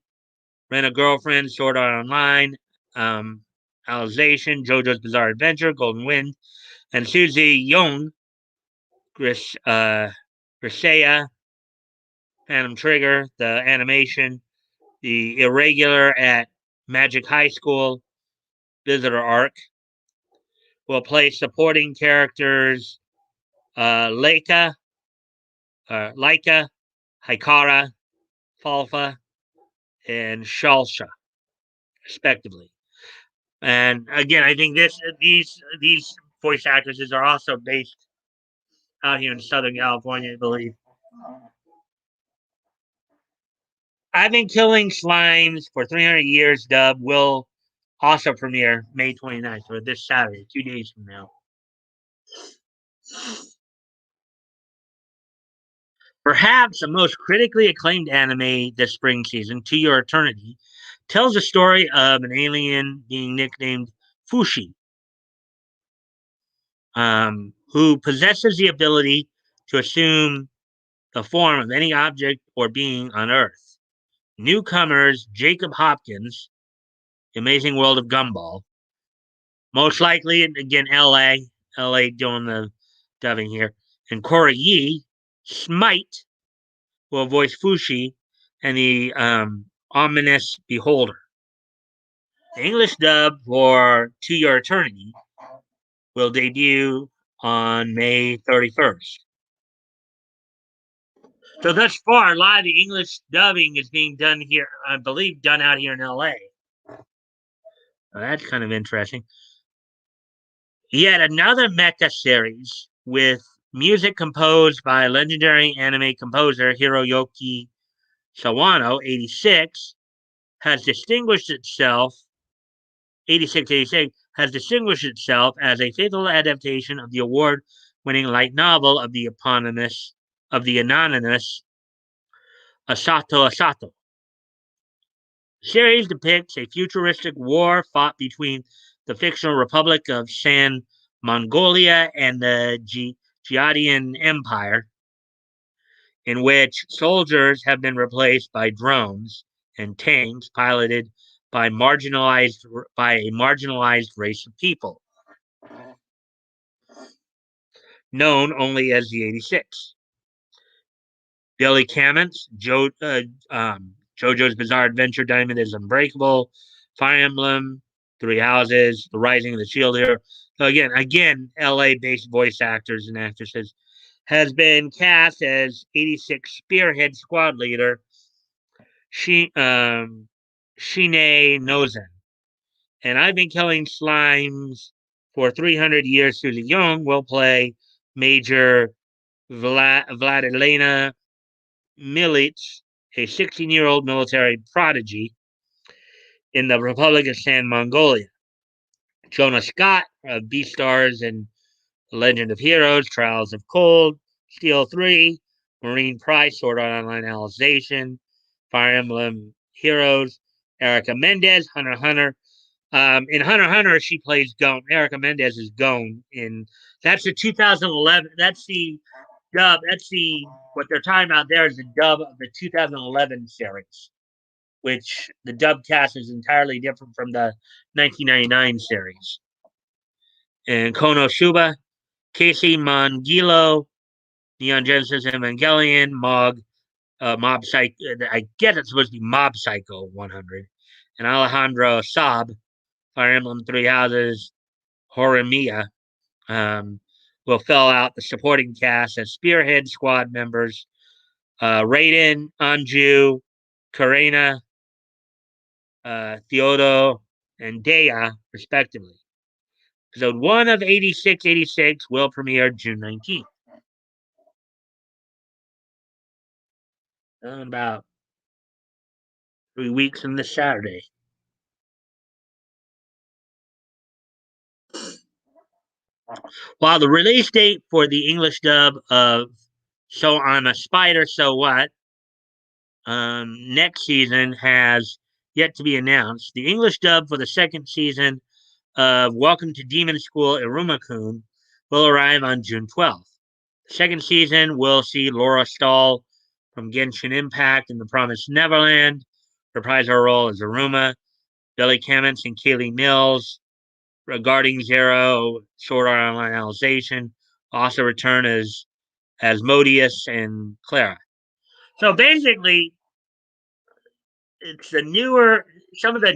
Rent a Girlfriend, Sword Art Online, um, Alicization, JoJo's Bizarre Adventure, Golden Wind, and Susie Young, Grisea, Phantom Trigger, the animation, the Irregular at Magic High School, Visitor Arc. Will play supporting characters Leica, Laika, Hikara, Falfa, and Shalsha, respectively. And again, I think these voice actresses are also based out here in Southern California, I believe. I've been killing slimes for 300 years. Dub will also premiere May 29th, or this Saturday, 2 days from now. Perhaps the most critically acclaimed anime this spring season, To Your Eternity, tells the story of an alien being nicknamed Fushi, who possesses the ability to assume the form of any object or being on Earth. Newcomers Jacob Hopkins, The Amazing World of Gumball, most likely, again, LA doing the dubbing here, and Cora Yee, Smite, will voice Fushi and the ominous Beholder. The English dub for To Your Eternity will debut on May 31st. So thus far, a lot of the English dubbing is being done here, I believe, done out here in LA. So that's kind of interesting. Yet another mecha series with music composed by legendary anime composer Hiroyuki Sawano, 86, has distinguished itself 8686 has distinguished itself as a faithful adaptation of the award-winning light novel of the anonymous Asato Asato. The series depicts a futuristic war fought between the fictional Republic of San Mongolia and the Jihadian Empire, in which soldiers have been replaced by drones and tanks piloted by a marginalized race of people, known only as the 86. Billy Kamens, JoJo's Bizarre Adventure, Diamond is Unbreakable, Fire Emblem, Three Houses, The Rising of the Shield Hero. So again, LA-based voice actors and actresses, has been cast as 86 Spearhead Squad leader Shine Nozen. And I've been killing slimes for 300 years. Susie Young will play Major Vladilena Milic, a 16-year-old military prodigy in the Republic of San Mongolia. Jonah Scott of Beastars and The Legend of Heroes, Trials of Cold, Steel 3, Marine Price, Sword Art Online Alicization, Fire Emblem Heroes, Erica Mendez, Hunter x Hunter. In Hunter x Hunter, she plays Gon. Erica Mendez is Gon. That's the 2011. That's the dub. That's what they're talking about there is the dub of the 2011 series, which the dub cast is entirely different from the 1999 series. And Konosuba, Casey Mongilo, Neon Genesis Evangelion, Mob Psycho. I guess it's supposed to be Mob Psycho 100, and Alejandro Saab, Fire Emblem Three Houses, Horimiya, will fill out the supporting cast as Spearhead Squad members Raiden, Anju, Karina, Theodo, and Dea, respectively. Episode 1 of 8686 will premiere June 19th. About 3 weeks from this Saturday. While the release date for the English dub of So I'm a Spider, So What, next season has yet to be announced, the English dub for the second season of Welcome to Demon School Iruma-kun will arrive on June 12th. The second season will see Laura Stahl from Genshin Impact and The Promised Neverland reprised her role as Aruma. Billy Clements and Kaylee Mills regarding Zero, Sword Art Online Analyzation, also return as Modius and Clara. So basically, it's the newer, some of the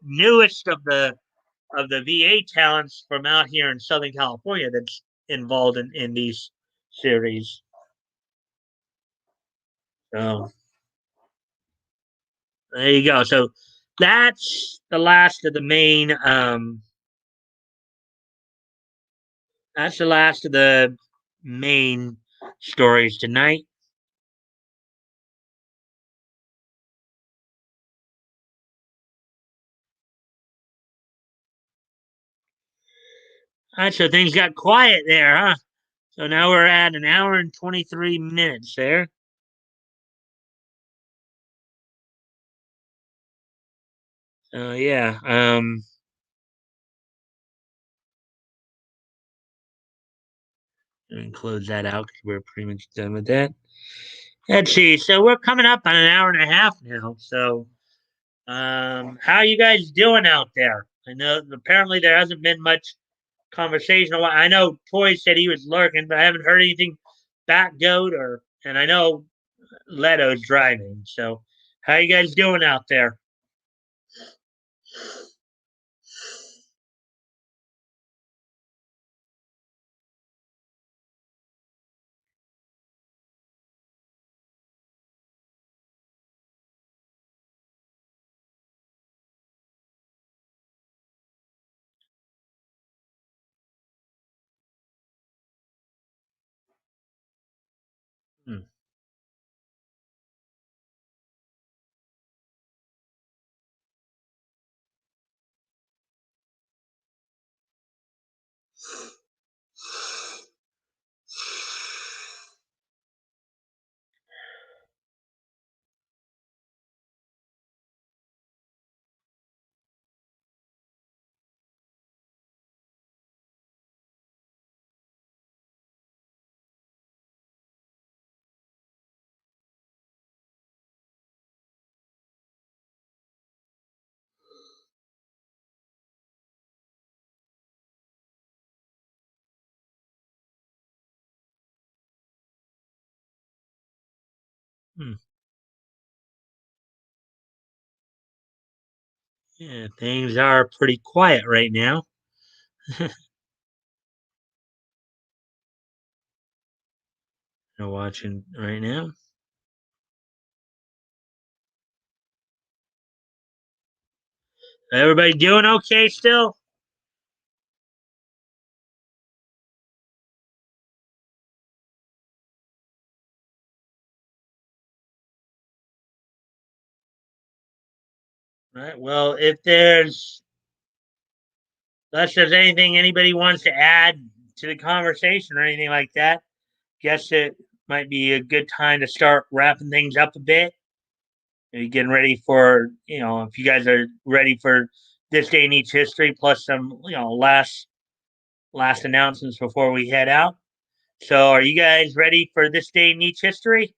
newest of the VA talents from out here in Southern California that's involved in these series. So there you go. So that's the last of the main. That's the last of the main stories tonight. All right, so things got quiet there, huh? So now we're at an hour and 23 minutes there. So yeah, and close that out because we're pretty much done with that. Let's see. So we're coming up on an hour and a half now. So how you guys doing out there? I know apparently there hasn't been much conversation. I know Toy said he was lurking, but I haven't heard anything back, Goat, or and I know Leto's driving. So how you guys doing out there? Hmm. Hmm. Yeah, things are pretty quiet right now. They're watching right now. Everybody doing okay still? Right. Well, if there's unless there's anything anybody wants to add to the conversation or anything like that, guess it might be a good time to start wrapping things up a bit. Maybe getting ready for if you guys are ready for this day in each history, plus some last announcements before we head out. So, are you guys ready for this day in each history?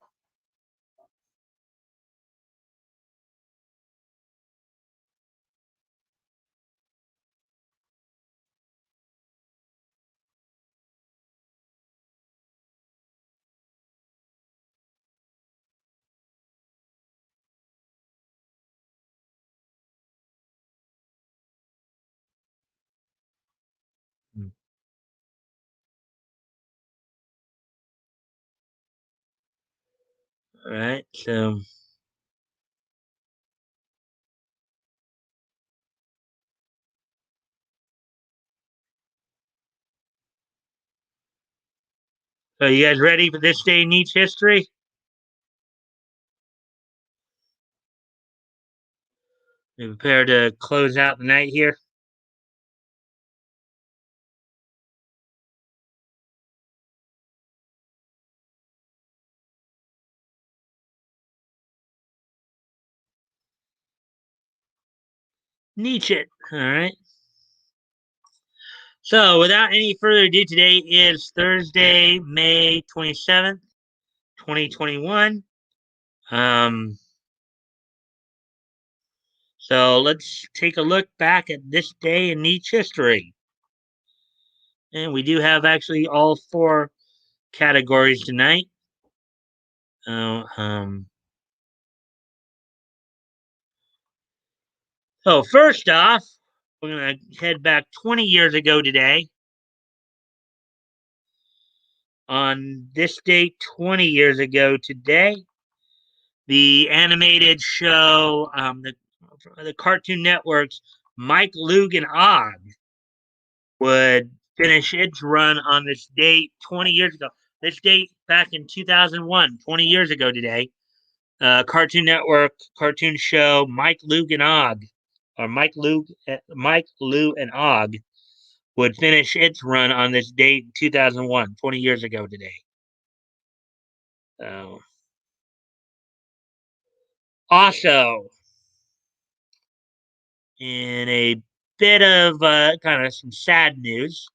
All right. So you guys ready for this day in each history? We prepare to close out the night here. Nietzsche. All right. So, without any further ado, today is Thursday, May 27th, 2021. Um, So let's take a look back at this day in Nietzsche history. And we do have actually all four categories tonight. Uh, um, so first off, we're going to head back 20 years ago today. On this date, 20 years ago today, the animated show, the Cartoon Network's Mike, Luke, and Og would finish its run on this date 20 years ago. This date back in 2001, 20 years ago today. Cartoon Network cartoon show Mike, Luke, and Og, or Mike, Lou, and Og would finish its run on this date in 2001, 20 years ago today. So, also, in a bit of kind of some sad news,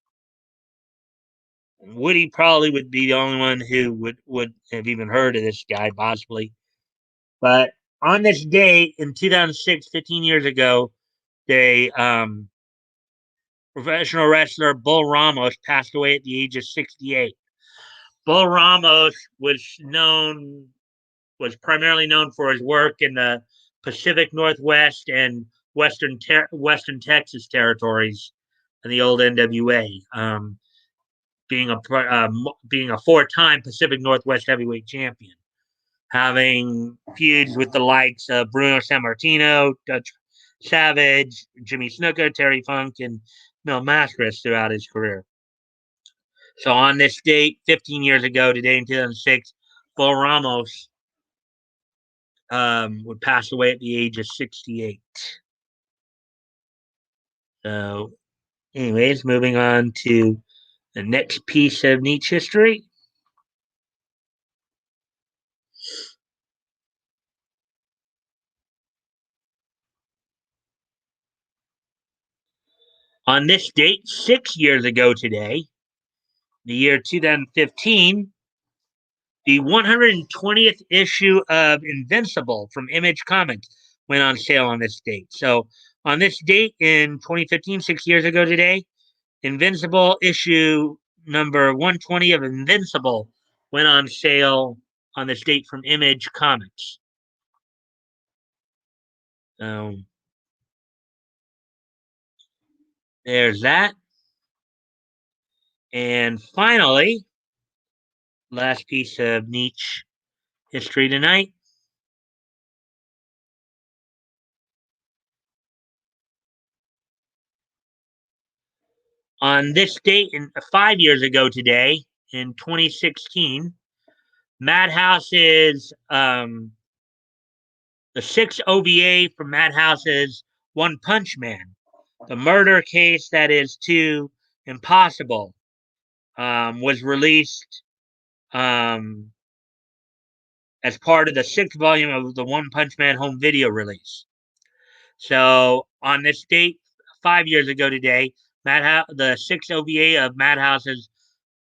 Woody probably would be the only one who would have even heard of this guy, possibly. But on this day in 2006, 15 years ago, they professional wrestler Bull Ramos passed away at the age of 68. Bull Ramos was primarily known for his work in the Pacific Northwest and Western Texas territories in the old NWA, being a four-time Pacific Northwest heavyweight champion, having feuds with the likes of Bruno Sammartino, Dutch Savage, Jimmy Snuka, Terry Funk, and Mil Mascaras throughout his career. So on this date, 15 years ago, today in 2006, Bull Ramos would pass away at the age of 68. So, anyways, moving on to the next piece of Nietzsche history. On this date, 6 years ago today, the year 2015, the 120th issue of Invincible from Image Comics went on sale on this date. So, on this date in 2015, 6 years ago today, Invincible issue number 120 of Invincible went on sale on this date from Image Comics. Um, there's that. And finally, last piece of Nietzsche history tonight. On this date, 5 years ago today, in 2016, Madhouse's the sixth OVA from Madhouse's One Punch Man, the murder case that is too impossible, was released um, as part of the sixth volume of the One Punch Man home video release. So on this date, 5 years ago today, the sixth OVA of Madhouse's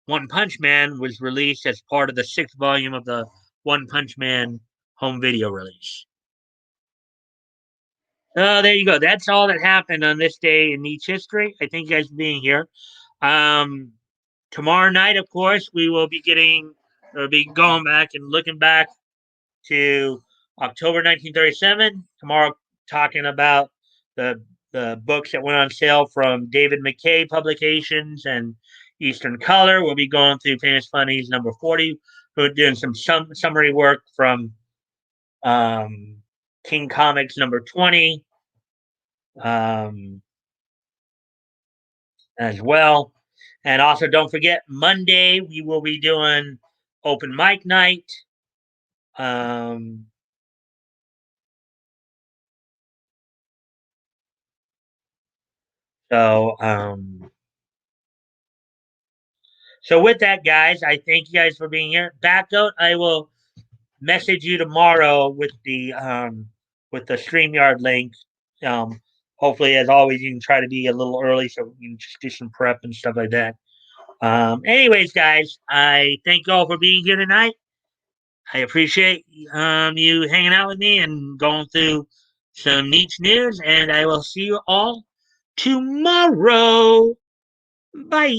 One Punch Man was released as part of the sixth volume of the One Punch Man home video release. There you go. That's all that happened on this day in Nietzsche history. I thank you guys for being here. Um, Tomorrow night, of course, we'll be going back and looking back to October 1937. Tomorrow, talking about the books that went on sale from David McKay Publications and Eastern Color. We'll be going through Famous Funnies number 40. We're doing some summary work from um, King Comics number 20 um, as well. And also, don't forget, Monday we will be doing open mic night. Um, so, um, so with that, guys, I thank you guys for being here. Backout, I will message you tomorrow with the StreamYard link. Um, Hopefully, as always, you can try to be a little early so you can just do some prep and stuff like that. Anyways, guys, I thank you all for being here tonight. I appreciate you hanging out with me and going through some neat news, and I will see you all tomorrow. Bye.